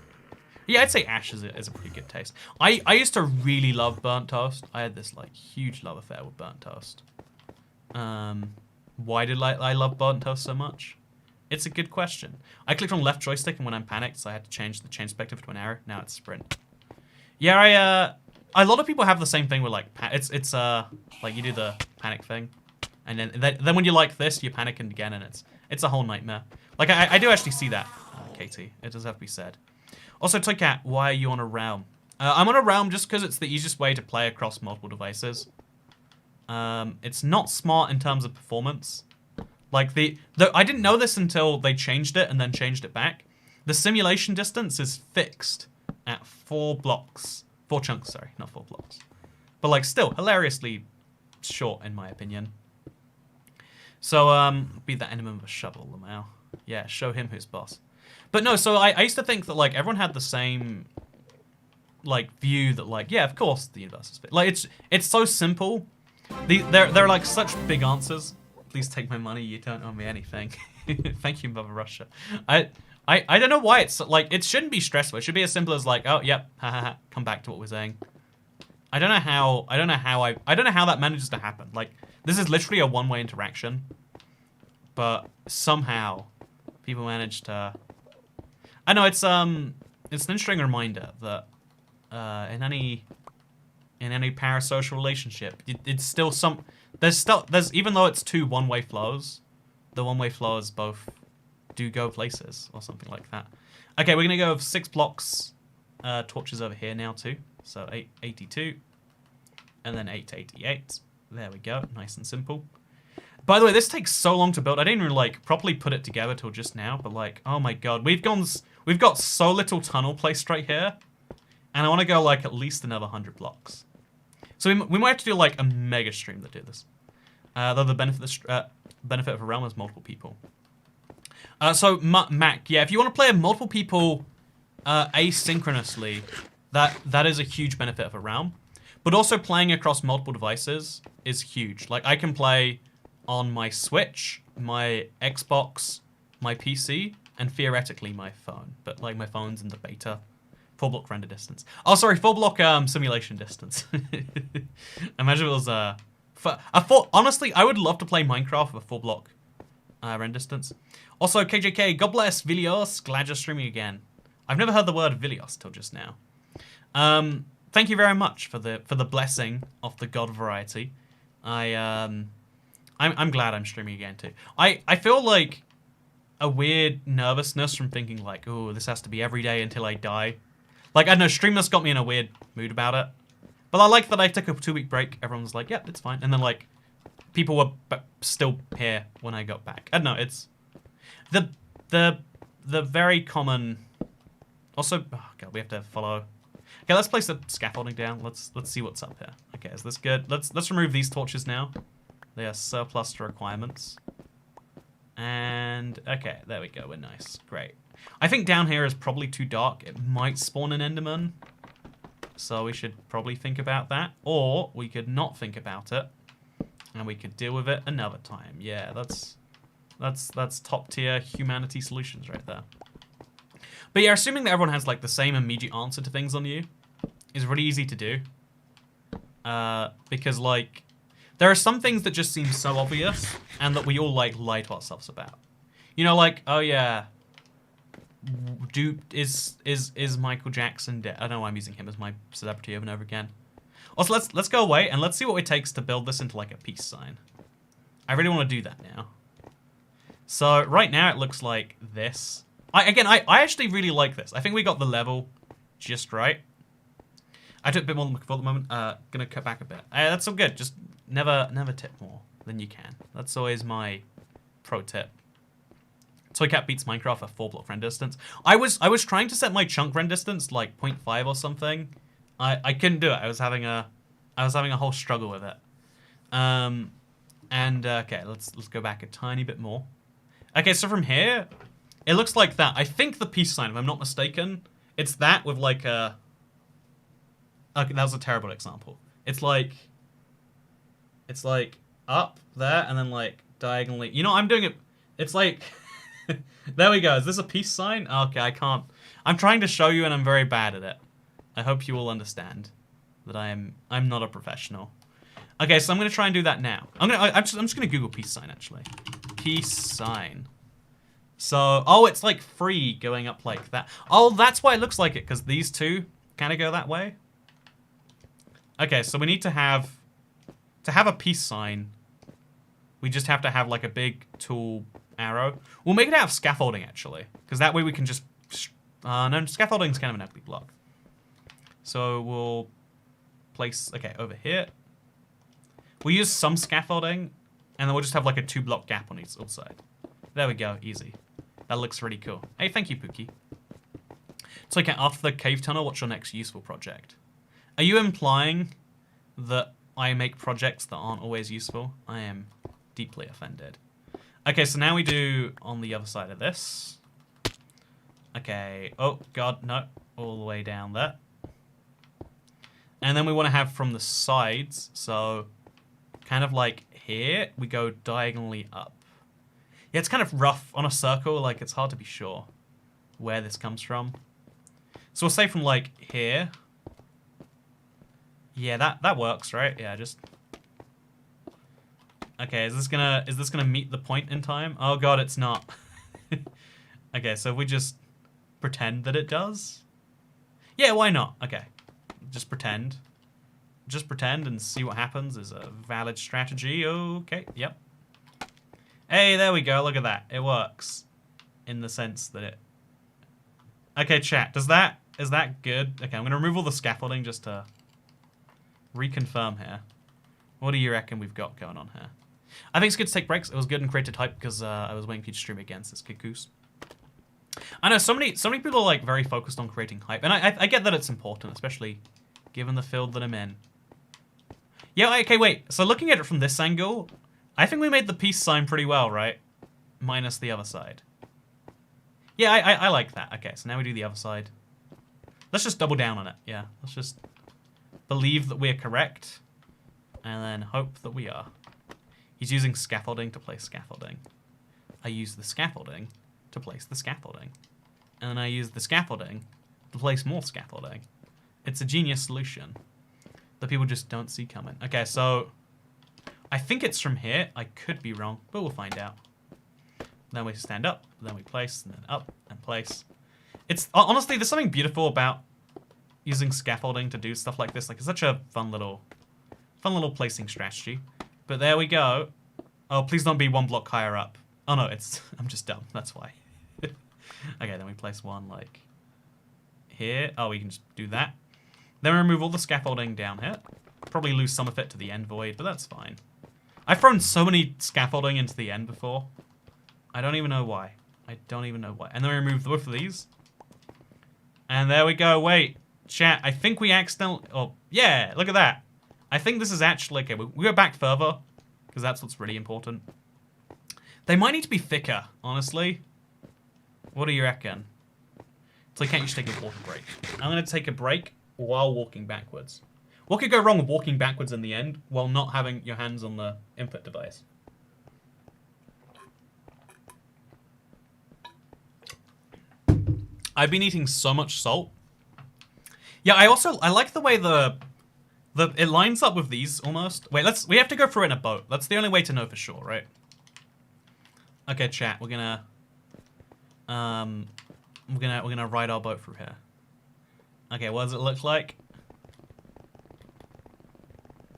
Yeah, I'd say ash is a pretty good taste. I used to really love burnt toast. I had this like huge love affair with burnt toast. Why did I love burnt toast so much? It's a good question. I clicked on left joystick and when I'm panicked, so I had to change the chain perspective to an arrow. Now it's sprint. Yeah, a lot of people have the same thing with like it's like you do the panic thing, and then when you like this, you panic again, and it's a whole nightmare. Like I do actually see that, Katie. It does have to be said. Also, Toycat, why are you on a realm? I'm on a realm just because it's the easiest way to play across multiple devices. It's not smart in terms of performance. Like I didn't know this until they changed it and then changed it back. The simulation distance is fixed at 4 blocks. 4 chunks, sorry, not 4 blocks. But like still hilariously short in my opinion. So beat that enemy with a shovel, Lamau. Yeah, show him who's boss. But no, so I used to think that like everyone had the same like view that like, yeah, of course the universe is big. Like it's so simple. They're like such big answers. Please take my money, you don't owe me anything. Thank you, Mother Russia. I don't know why it's like it shouldn't be stressful. It should be as simple as like, oh yep, haha, come back to what we're saying. I don't know how that manages to happen. Like this is literally a one-way interaction. But somehow people manage to I know it's an interesting reminder that in any parasocial relationship, it's still there's even though it's 2 one-way flows, the one-way flows both do go places or something like that. Okay, we're gonna go with 6 blocks torches over here now too. So 882 and then 888. There we go, nice and simple. By the way, this takes so long to build. I didn't even like properly put it together till just now, but like, oh my god, we've got so little tunnel placed right here, and I want to go like at least another 100 blocks. So we might have to do like a mega stream that do this. Though the benefit of a realm is multiple people. So Mac, yeah, if you want to play with multiple people asynchronously, that is a huge benefit of a realm. But also playing across multiple devices is huge. Like I can play on my Switch, my Xbox, my PC, and theoretically my phone. But like my phone's in the beta. 4 block render distance. Oh, sorry, 4 block simulation distance. Imagine it was honestly, I would love to play Minecraft with a 4 block render distance. Also, KJK, God bless Vilios. Glad you're streaming again. I've never heard the word Vilios till just now. Thank you very much for the blessing of the God variety. I'm glad I'm streaming again too. I feel like a weird nervousness from thinking like, oh, this has to be every day until I die. Like, I don't know, Streamless got me in a weird mood about it. But I like that I took a 2-week break. Everyone was like, yep, it's fine. And then, like, people were still here when I got back. I don't know, it's... The very common... Also, oh god, we have to follow... Okay, let's place the scaffolding down. Let's see what's up here. Okay, is this good? Let's remove these torches now. They are surplus to requirements. And, okay, there we go, we're nice. Great. I think down here is probably too dark. It might spawn an Enderman. So we should probably think about that. Or we could not think about it. And we could deal with it another time. Yeah, that's top tier humanity solutions right there. But yeah, assuming that everyone has like the same immediate answer to things on you is really easy to do. Because like, there are some things that just seem so obvious and that we all like lie to ourselves about. You know, like, oh yeah, is Michael Jackson dead? I don't know why I'm using him as my celebrity over and over again. Also, let's go away and let's see what it takes to build this into like a peace sign. I really want to do that now. So right now it looks like this. I actually really like this. I think we got the level just right. I took a bit more than before at the moment. Gonna cut back a bit. That's all good. Just never tip more than you can. That's always my pro tip. Toycat beats Minecraft at 4 block render distance. I was trying to set my chunk render distance like 0.5 or something. I couldn't do it. I was having a whole struggle with it. Okay, let's go back a tiny bit more. Okay, so from here, it looks like that. I think the peace sign, if I'm not mistaken, it's that with like a... Okay, that was a terrible example. It's like up there and then like diagonally. You know, I'm doing it. It's like... There we go. Is this a peace sign? Okay, I can't I'm trying to show you and I'm very bad at it. I hope you all understand that I'm not a professional. Okay, so I'm gonna try and do that now. I'm just gonna Google peace sign actually. Peace sign. So, oh, it's like free going up like that. Oh, that's why it looks like it, because these two kind of go that way. Okay, so we need to have a peace sign. We just have to have like a big tall arrow. We'll make it out of scaffolding actually, because that way we can just. No, scaffolding is kind of an ugly block. So we'll place over here. We'll use some scaffolding, and then we'll just have like a 2-block gap on each side. There we go, easy. That looks really cool. Hey, thank you, Pookie. So, okay, after the cave tunnel, what's your next useful project? Are you implying that I make projects that aren't always useful? I am deeply offended. Okay, so now we do on the other side of this. Okay, oh, God, no. All the way down there. And then we want to have from the sides, so kind of like here, we go diagonally up. Yeah, it's kind of rough on a circle, like it's hard to be sure where this comes from. So we'll say from like here. Yeah, that works, right? Yeah, just. Okay, is this gonna meet the point in time? Oh god, it's not. Okay, so we just pretend that it does. Yeah, why not? Okay, just pretend. Just pretend and see what happens is a valid strategy. Okay, yep. Hey, there we go. Look at that. It works. In the sense that it... Okay, chat. Is that good? Okay, I'm going to remove all the scaffolding just to reconfirm here. What do you reckon we've got going on here? I think it's good to take breaks. It was good and created hype because I was waiting for you to stream against this Kikus. I know so many people are like very focused on creating hype, and I get that it's important, especially given the field that I'm in. Yeah, okay, wait. So looking at it from this angle, I think we made the peace sign pretty well, right? Minus the other side. Yeah, I like that. Okay, so now we do the other side. Let's just double down on it. Yeah, let's just believe that we're correct, and then hope that we are. He's using scaffolding to place scaffolding. I use the scaffolding to place the scaffolding. And then I use the scaffolding to place more scaffolding. It's a genius solution that people just don't see coming. Okay, so I think it's from here. I could be wrong, but we'll find out. Then we stand up, then we place, and then up and place. It's honestly, there's something beautiful about using scaffolding to do stuff like this. Like, it's such a fun little placing strategy. But there we go. Oh, please don't be 1 block higher up. Oh no, I'm just dumb. That's why. Okay, then we place one like here. Oh, we can just do that. Then we remove all the scaffolding down here. Probably lose some of it to the end void, but that's fine. I've thrown so many scaffolding into the end before. I don't even know why. I don't even know why. And then we remove both of these. And there we go. Wait, chat. I think we accidentally... Oh, yeah, look at that. I think this is actually... Okay, we go back further, because that's what's really important. They might need to be thicker, honestly. What do you reckon? So can't you just take a water break? I'm going to take a break while walking backwards. What could go wrong with walking backwards in the end while not having your hands on the input device? I've been eating so much salt. Yeah, I like the way it lines up with these almost. Wait, we have to go through it in a boat. That's the only way to know for sure, right? Okay, chat, we're gonna ride our boat through here. Okay, what does it look like?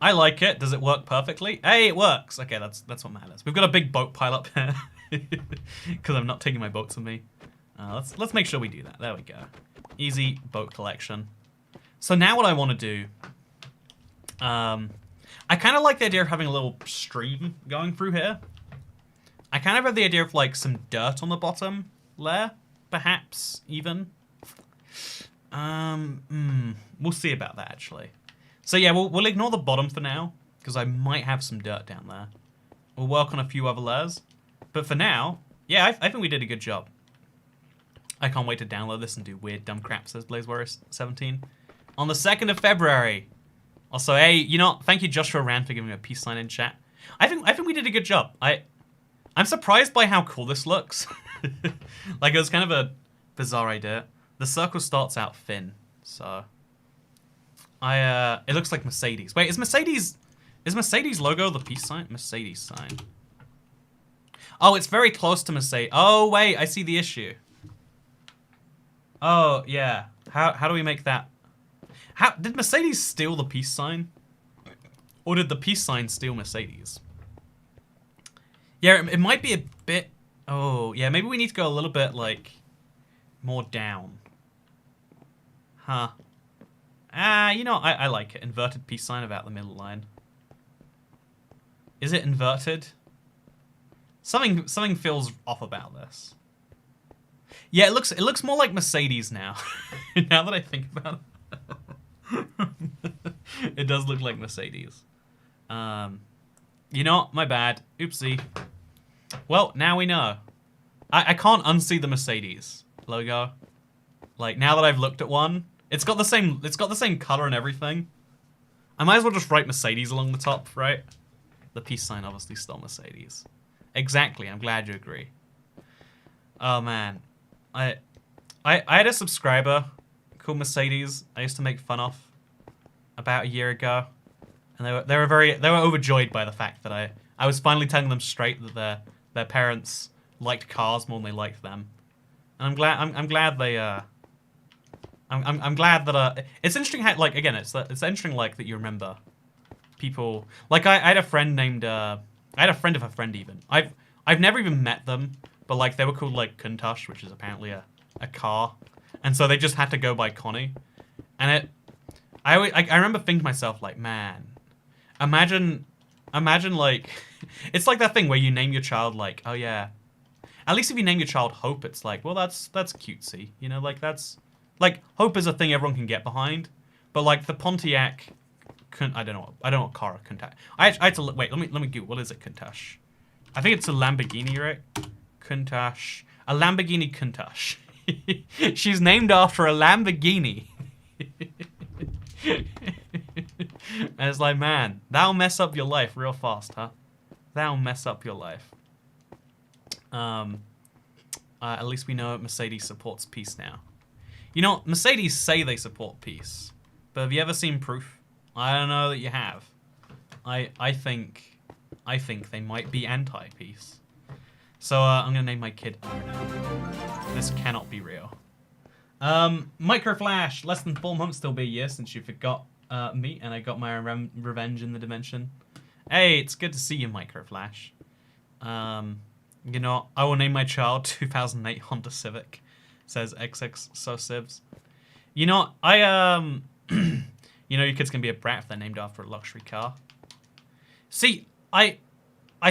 I like it. Does it work perfectly? Hey, it works. Okay, that's what matters. We've got a big boat pile up here because I'm not taking my boats with me. Let's make sure we do that. There we go. Easy boat collection. So now what I want to do, I kind of like the idea of having a little stream going through here. I kind of have the idea of like some dirt on the bottom layer, perhaps even. We'll see about that actually. So yeah, we'll ignore the bottom for now because I might have some dirt down there. We'll work on a few other layers, but for now, yeah, I think we did a good job. I can't wait to download this and do weird dumb crap, says Blaze Warrior 17. On the 2nd of February. Also, hey, thank you Joshua Rand for giving me a peace sign in chat. I think we did a good job. I'm surprised by how cool this looks. Like, it was kind of a bizarre idea. The circle starts out thin, so it looks like Mercedes. Wait, is Mercedes logo the peace sign? Mercedes sign. Oh, it's very close to Mercedes. Oh, wait, I see the issue. Oh, yeah. How do we make that? How did Mercedes steal the peace sign? Or did the peace sign steal Mercedes? Yeah, it might be a bit... Oh, yeah, maybe we need to go a little bit, like, more down. Huh. You know, I like it. Inverted peace sign about the middle line. Is it inverted? Something feels off about this. Yeah, it looks more like Mercedes now. Now that I think about it. It does look like Mercedes. You know, my bad. Oopsie. Well, now we know. I can't unsee the Mercedes logo. Like, now that I've looked at one, it's got the same color and everything. I might as well just write Mercedes along the top, right? The peace sign obviously stole Mercedes. Exactly, I'm glad you agree. Oh man. I had a subscriber called Mercedes I used to make fun of about a year ago. And they were overjoyed by the fact that I was finally telling them straight that their parents liked cars more than they liked them. And I'm glad they I'm glad that it's interesting how, like, again, it's interesting, like, that you remember people. Like, I had a friend named I had a friend of a friend even. I've never even met them, but like they were called like Countach, which is apparently a car. And so they just had to go by Connie. And I remember thinking to myself, like, man, imagine like it's like that thing where you name your child, like, oh yeah. At least if you name your child Hope, it's like, well, that's cutesy. You know, like, that's like, Hope is a thing everyone can get behind. But like the Pontiac, I don't know what car a Countach. I had to wait. Let me Google. What is it, Countach? I think it's a Lamborghini, right? Countach, a Lamborghini Countach. She's named after a Lamborghini. And it's like, man, that'll mess up your life real fast, huh? That'll mess up your life. At least we know Mercedes supports peace now. You know, Mercedes say they support peace, but have you ever seen proof? I don't know that you have. I think they might be anti-peace. So I'm gonna name my kid Owen. This cannot be real. Microflash. Less than 4 months, still be a year since you forgot me, and I got my revenge in the dimension. Hey, it's good to see you, Microflash. You know, I will name my child 2008 Honda Civic. Says XX So Sibs. You know, you know, your kid's gonna be a brat if they're named after a luxury car. See, I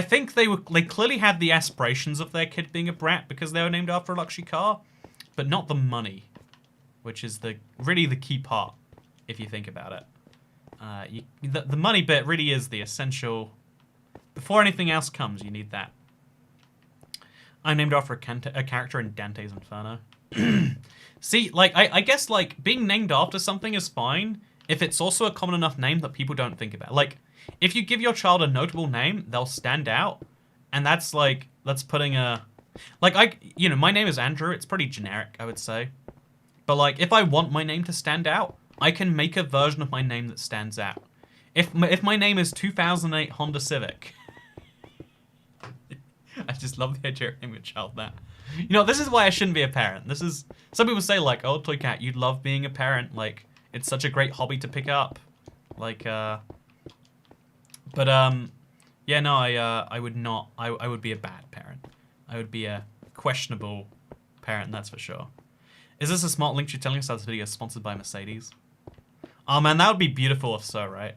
think they clearly had the aspirations of their kid being a brat because they were named after a luxury car, but not the money, which is really the key part if you think about it. The money bit really is the essential. Before anything else comes, you need that. I'm named after a character in Dante's Inferno. See, like, I guess, like, being named after something is fine if it's also a common enough name that people don't think about. Like, if you give your child a notable name, they'll stand out. And that's, like, that's putting a... Like, you know, my name is Andrew. It's pretty generic, I would say. But, like, if I want my name to stand out, I can make a version of my name that stands out. If my name is 2008 Honda Civic... I just love the idea of naming a child that. You know, this is why I shouldn't be a parent. This is... Some people say, like, oh, Toy Cat, you'd love being a parent. Like, it's such a great hobby to pick up. Like, But, yeah, no, I would not... I would be a bad parent. I would be a questionable parent, that's for sure. Is this a smart link you're telling us that this video is sponsored by Mercedes? Oh, man, that would be beautiful if so, right?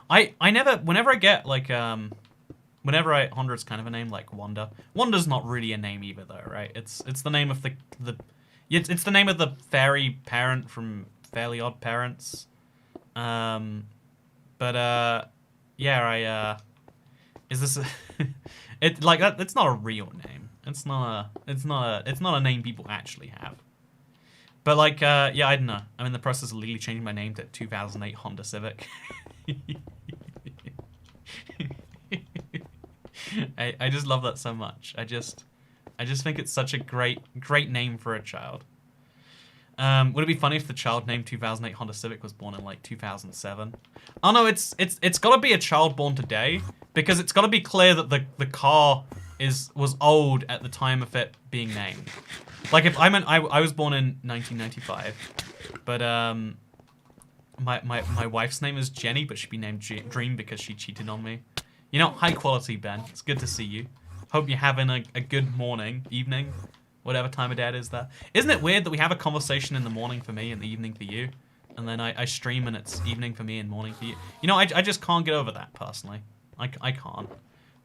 I never... Whenever I get, like, Honda's kind of a name, like Wanda. Wanda's not really a name either, though, right? It's the name of it's the name of the fairy parent from Fairly Odd Parents. Yeah, is this it like that? It's not a real name. It's not a name people actually have. But like, yeah, I don't know. I'm in the process of legally changing my name to 2008 Honda Civic. I just love that so much. I just think it's such a great name for a child. Would it be funny if the child named 2008 Honda Civic was born in like 2007? Oh no, it's got to be a child born today because it's got to be clear that the car was old at the time of it being named. Like if I was born in 1995, but my wife's name is Jenny, but she'd be named Dream because she cheated on me. You know, high quality, Ben. It's good to see you. Hope you're having a good morning, evening, whatever time of day it is there. Isn't it weird that we have a conversation in the morning for me and the evening for you? And then I stream and it's evening for me and morning for you. You know, I just can't get over that, personally. I can't.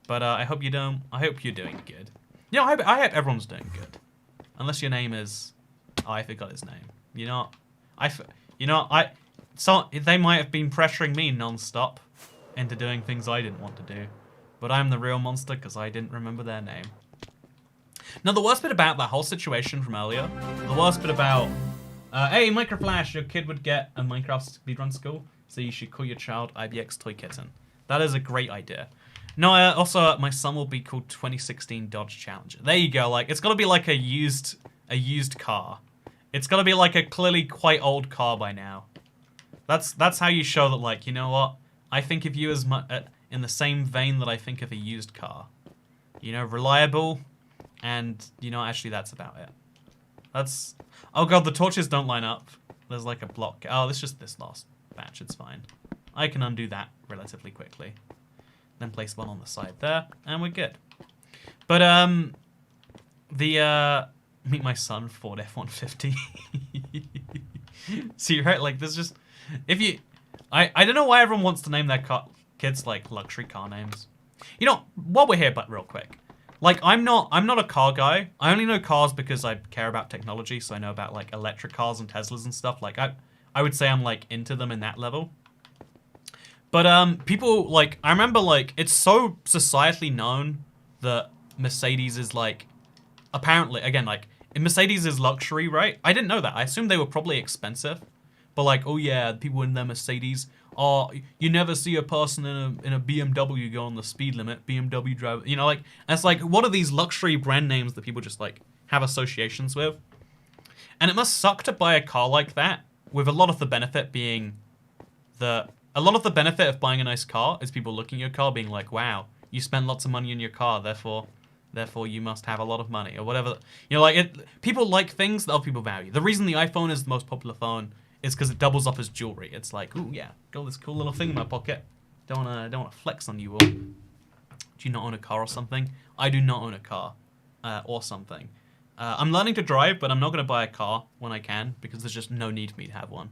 But I hope you don't. I hope you're doing good. You know, I hope everyone's doing good. Unless your name is... Oh, I forgot his name. You know, So they might have been pressuring me non-stop into doing things I didn't want to do. But I'm the real monster because I didn't remember their name. Now, the worst bit about that whole situation from earlier, the worst bit about, hey, Microflash, your kid would get a Minecraft speedrun school, so you should call your child IBX Toy Kitten. That is a great idea. No, also, my son will be called 2016 Dodge Challenger. There you go, like, it's got to be like a used car. It's got to be like a clearly quite old car by now. That's how you show that, like, you know what? I think of you as in the same vein that I think of a used car. You know, reliable, and, you know, actually that's about it. That's... Oh god, the torches don't line up. There's like a block. Oh, it's just this last batch, it's fine. I can undo that relatively quickly. Then place one on the side there, and we're good. But, meet my son, Ford F-150. See, right, like, there's just... If you... I don't know why everyone wants to name their kids, like, luxury car names. You know, while we're here, but real quick. Like, I'm not a car guy. I only know cars because I care about technology, so I know about, like, electric cars and Teslas and stuff. Like, I would say I'm, like, into them in that level. But, people, like, I remember, like, it's so societally known that Mercedes is, like, apparently, again, like, Mercedes is luxury, right? I didn't know that. I assumed they were probably expensive. But, like, oh, yeah, people in their Mercedes, oh, you never see a person in a BMW go on the speed limit, BMW driver, you know, like, and it's like, what are these luxury brand names that people just, like, have associations with? And it must suck to buy a car like that, with a lot of the benefit being a lot of the benefit of buying a nice car is people looking at your car being like, wow, you spend lots of money in your car, therefore you must have a lot of money, or whatever. You know, like, people like things that other people value. The reason the iPhone is the most popular phone is because it doubles up as jewelry. It's like, ooh, yeah, got this cool little thing in my pocket. Don't wanna flex on you all. Do you not own a car or something? I do not own a car, or something. I'm learning to drive, but I'm not gonna buy a car when I can because there's just no need for me to have one.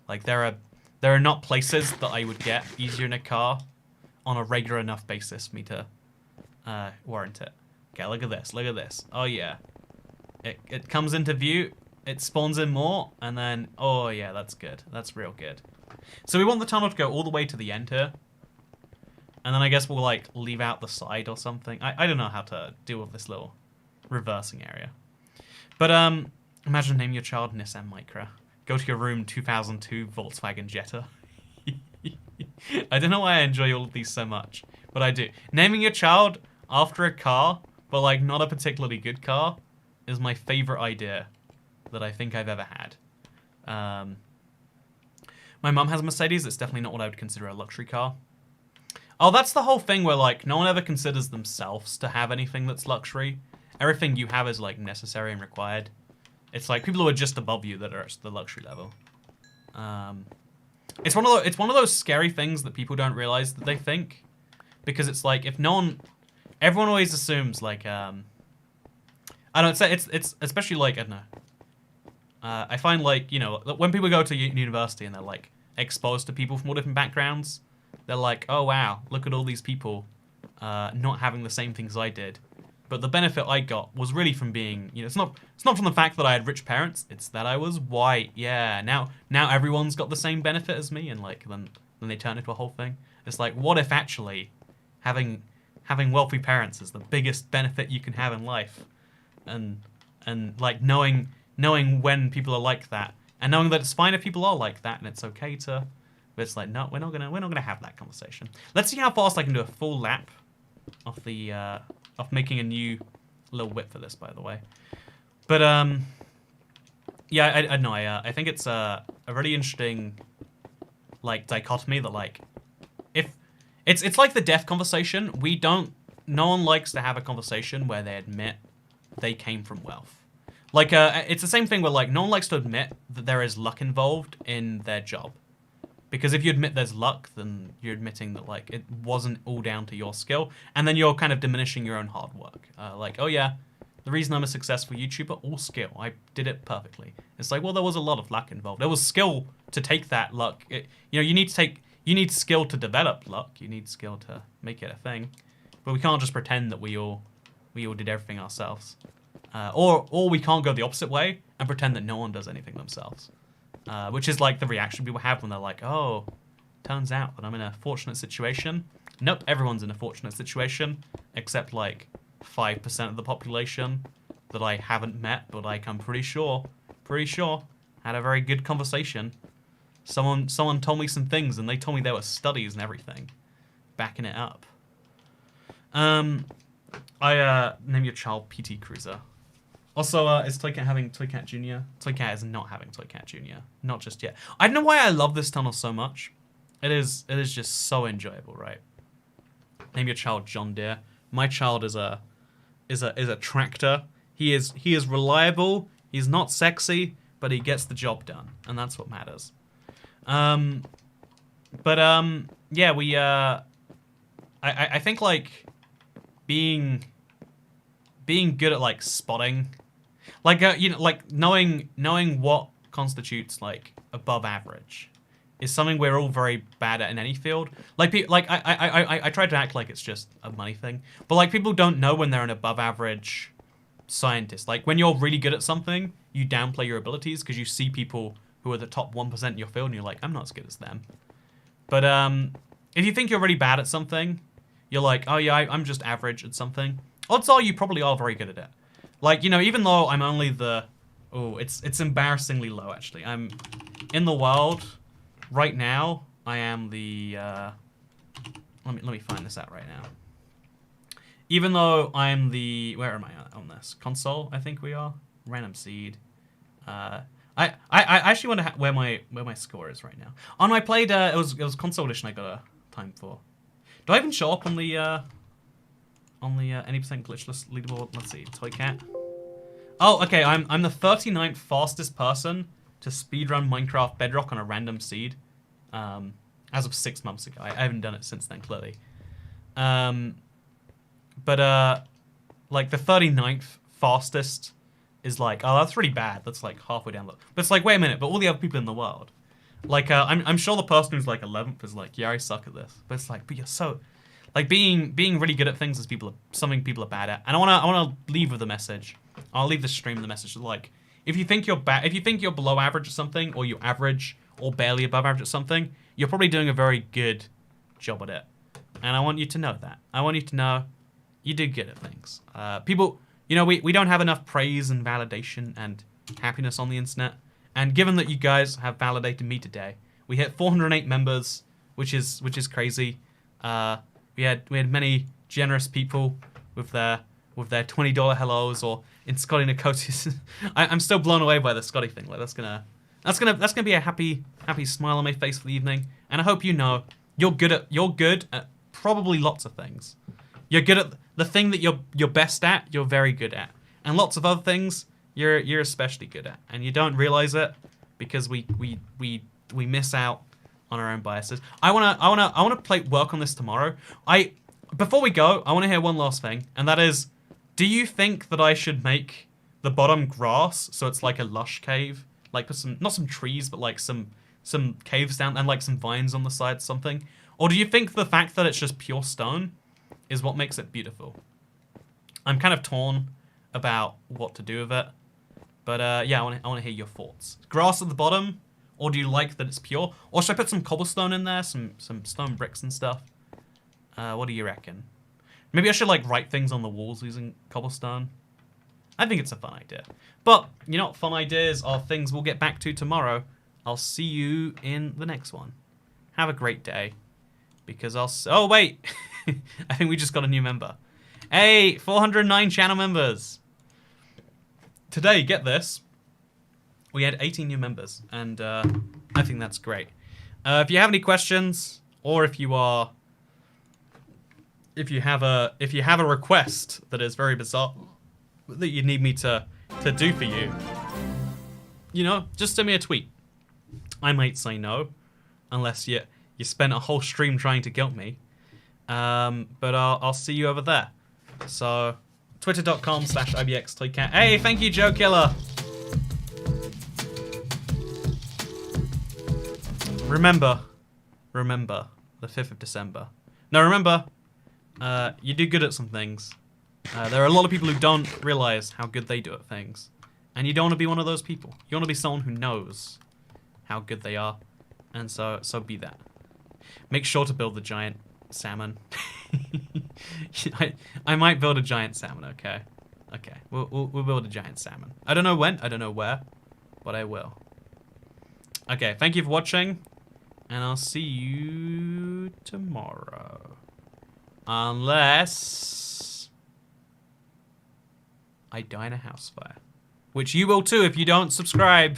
Like, there are not places that I would get easier in a car on a regular enough basis for me to warrant it. Okay, look at this. Look at this. Oh yeah, it comes into view. It spawns in more, and then, oh yeah, that's good. That's real good. So we want the tunnel to go all the way to the end here. And then I guess we'll, like, leave out the side or something. I don't know how to deal with this little reversing area. But, imagine naming your child Nissan Micra. Go to your room, 2002 Volkswagen Jetta. I don't know why I enjoy all of these so much, but I do. Naming your child after a car, but, like, not a particularly good car, is my favorite idea that I think I've ever had. My mum has a Mercedes. It's definitely not what I would consider a luxury car. Oh, that's the whole thing where, like, no one ever considers themselves to have anything that's luxury. Everything you have is, like, necessary and required. It's like people who are just above you that are at the luxury level. It's one of those scary things that people don't realize that they think, because it's like if no one, everyone always assumes like I don't know, it's especially like I don't know. I find, like, you know, when people go to university and they're, like, exposed to people from all different backgrounds, they're like, oh, wow, look at all these people not having the same things I did. But the benefit I got was really from being, you know, it's not from the fact that I had rich parents, it's that I was white. Yeah, now everyone's got the same benefit as me, and, like, then they turn into a whole thing. It's like, what if actually having wealthy parents is the biggest benefit you can have in life? And like, knowing when people are like that, and knowing that it's fine if people are like that, and it's okay to, but it's like, no, we're not gonna have that conversation. Let's see how fast I can do a full lap of the of making a new little whip for this, by the way. But Yeah, I know. I think it's a really interesting like dichotomy that like if it's like the death conversation. No one likes to have a conversation where they admit they came from wealth. Like it's the same thing where like no one likes to admit that there is luck involved in their job. Because if you admit there's luck, then you're admitting that like it wasn't all down to your skill, and then you're kind of diminishing your own hard work. Like, oh yeah, the reason I'm a successful YouTuber, all skill. I did it perfectly. It's like, well, there was a lot of luck involved. There was skill to take that luck. You need skill to develop luck. You need skill to make it a thing. But we can't just pretend that we all did everything ourselves. Or we can't go the opposite way and pretend that no one does anything themselves. Which is like the reaction people have when they're like, oh, turns out that I'm in a fortunate situation. Nope, everyone's in a fortunate situation, except like 5% of the population that I haven't met, but like I'm pretty sure, had a very good conversation. Someone told me some things, and they told me there were studies and everything backing it up. I name your child PT Cruiser. Also, is Toycat having Toycat Jr.? Toycat is not having Toycat Jr. Not just yet. I don't know why I love this tunnel so much. It is just so enjoyable, right? Name your child John Deere. My child is a tractor. He is reliable. He's not sexy, but he gets the job done, and that's what matters. Yeah, we I think like being good at like spotting, like like knowing what constitutes like above average is something we're all very bad at in any field. Like I try to act like it's just a money thing, but like people don't know when they're an above average scientist. Like when you're really good at something, you downplay your abilities because you see people who are the top 1% in your field and you're like, I'm not as good as them. But if you think you're really bad at something, you're like, oh yeah, I'm just average at something. Odds are you probably are very good at it. Like, even though I'm only the... Oh, it's embarrassingly low, actually. I'm in the world right now. I am the... Let me find this out right now. Even though I'm the... Where am I on this? Console, I think we are. Random seed. I actually wonder where my score is right now. On my played, it was console edition I got a time for. Do I even show up on the any percent glitchless leaderboard? Let's see, Toycat. Oh, okay. I'm the 39th fastest person to speedrun Minecraft Bedrock on a random seed, as of 6 months ago. I haven't done it since then, clearly. Like the 39th fastest is like, oh, that's really bad. That's like halfway down the. But it's like, wait a minute. But all the other people in the world, like, I'm sure the person who's like 11th is like, yeah, I suck at this. But it's like, but you're so. Like being really good at things is something people are bad at, and I wanna leave with a message. I'll leave the stream with a message like, if you think you're bad, if you think you're below average at something, or you're average or barely above average at something, you're probably doing a very good job at it, and I want you to know that. I want you to know you do good at things. People, we don't have enough praise and validation and happiness on the internet, and given that you guys have validated me today, we hit 408 members, which is crazy. We had many generous people with their $20 hellos, or in Scotty Nicotis. I'm still blown away by the Scotty thing. Like that's gonna be a happy smile on my face for the evening. And I hope you're good at probably lots of things. You're good at the thing that you're best at. You're very good at, and lots of other things you're especially good at, and you don't realize it because we miss out on our own biases. I wanna work on this tomorrow. Before we go, I wanna hear one last thing, and that is, do you think that I should make the bottom grass so it's like a lush cave, like put not some trees, but like some caves down and like some vines on the side, something? Or do you think the fact that it's just pure stone is what makes it beautiful? I'm kind of torn about what to do with it, but yeah, I wanna hear your thoughts. Grass at the bottom. Or do you like that it's pure? Or should I put some cobblestone in there? Some stone bricks and stuff? What do you reckon? Maybe I should like write things on the walls using cobblestone? I think it's a fun idea. But, fun ideas are things we'll get back to tomorrow. I'll see you in the next one. Have a great day. Because oh, wait! I think we just got a new member. Hey, 409 channel members! Today, get this. We had 18 new members, and I think that's great. If you have any questions, or if you have a request that is very bizarre that you need me to do for you, just send me a tweet. I might say no, unless you spent a whole stream trying to guilt me. But I'll see you over there. So, twitter.com/IBXToyCat. Hey, thank you, Joe Killer. Remember, the 5th of December. Now remember, you do good at some things. There are a lot of people who don't realize how good they do at things. And you don't want to be one of those people. You want to be someone who knows how good they are. And so be that. Make sure to build the giant salmon. I might build a giant salmon, okay? Okay, we'll build a giant salmon. I don't know when, I don't know where, but I will. Okay, thank you for watching. And I'll see you tomorrow. Unless I die in a house fire. Which you will too if you don't subscribe.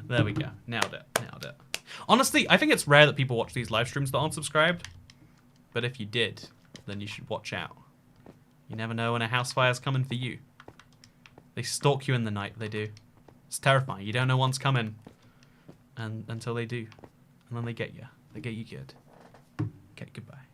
There we go. Nailed it. Honestly, I think it's rare that people watch these live streams that aren't subscribed. But if you did, then you should watch out. You never know when a house fire's coming for you. They stalk you in the night, they do. It's terrifying. You don't know one's coming until they do. And then they get you. They get you good. Okay, goodbye.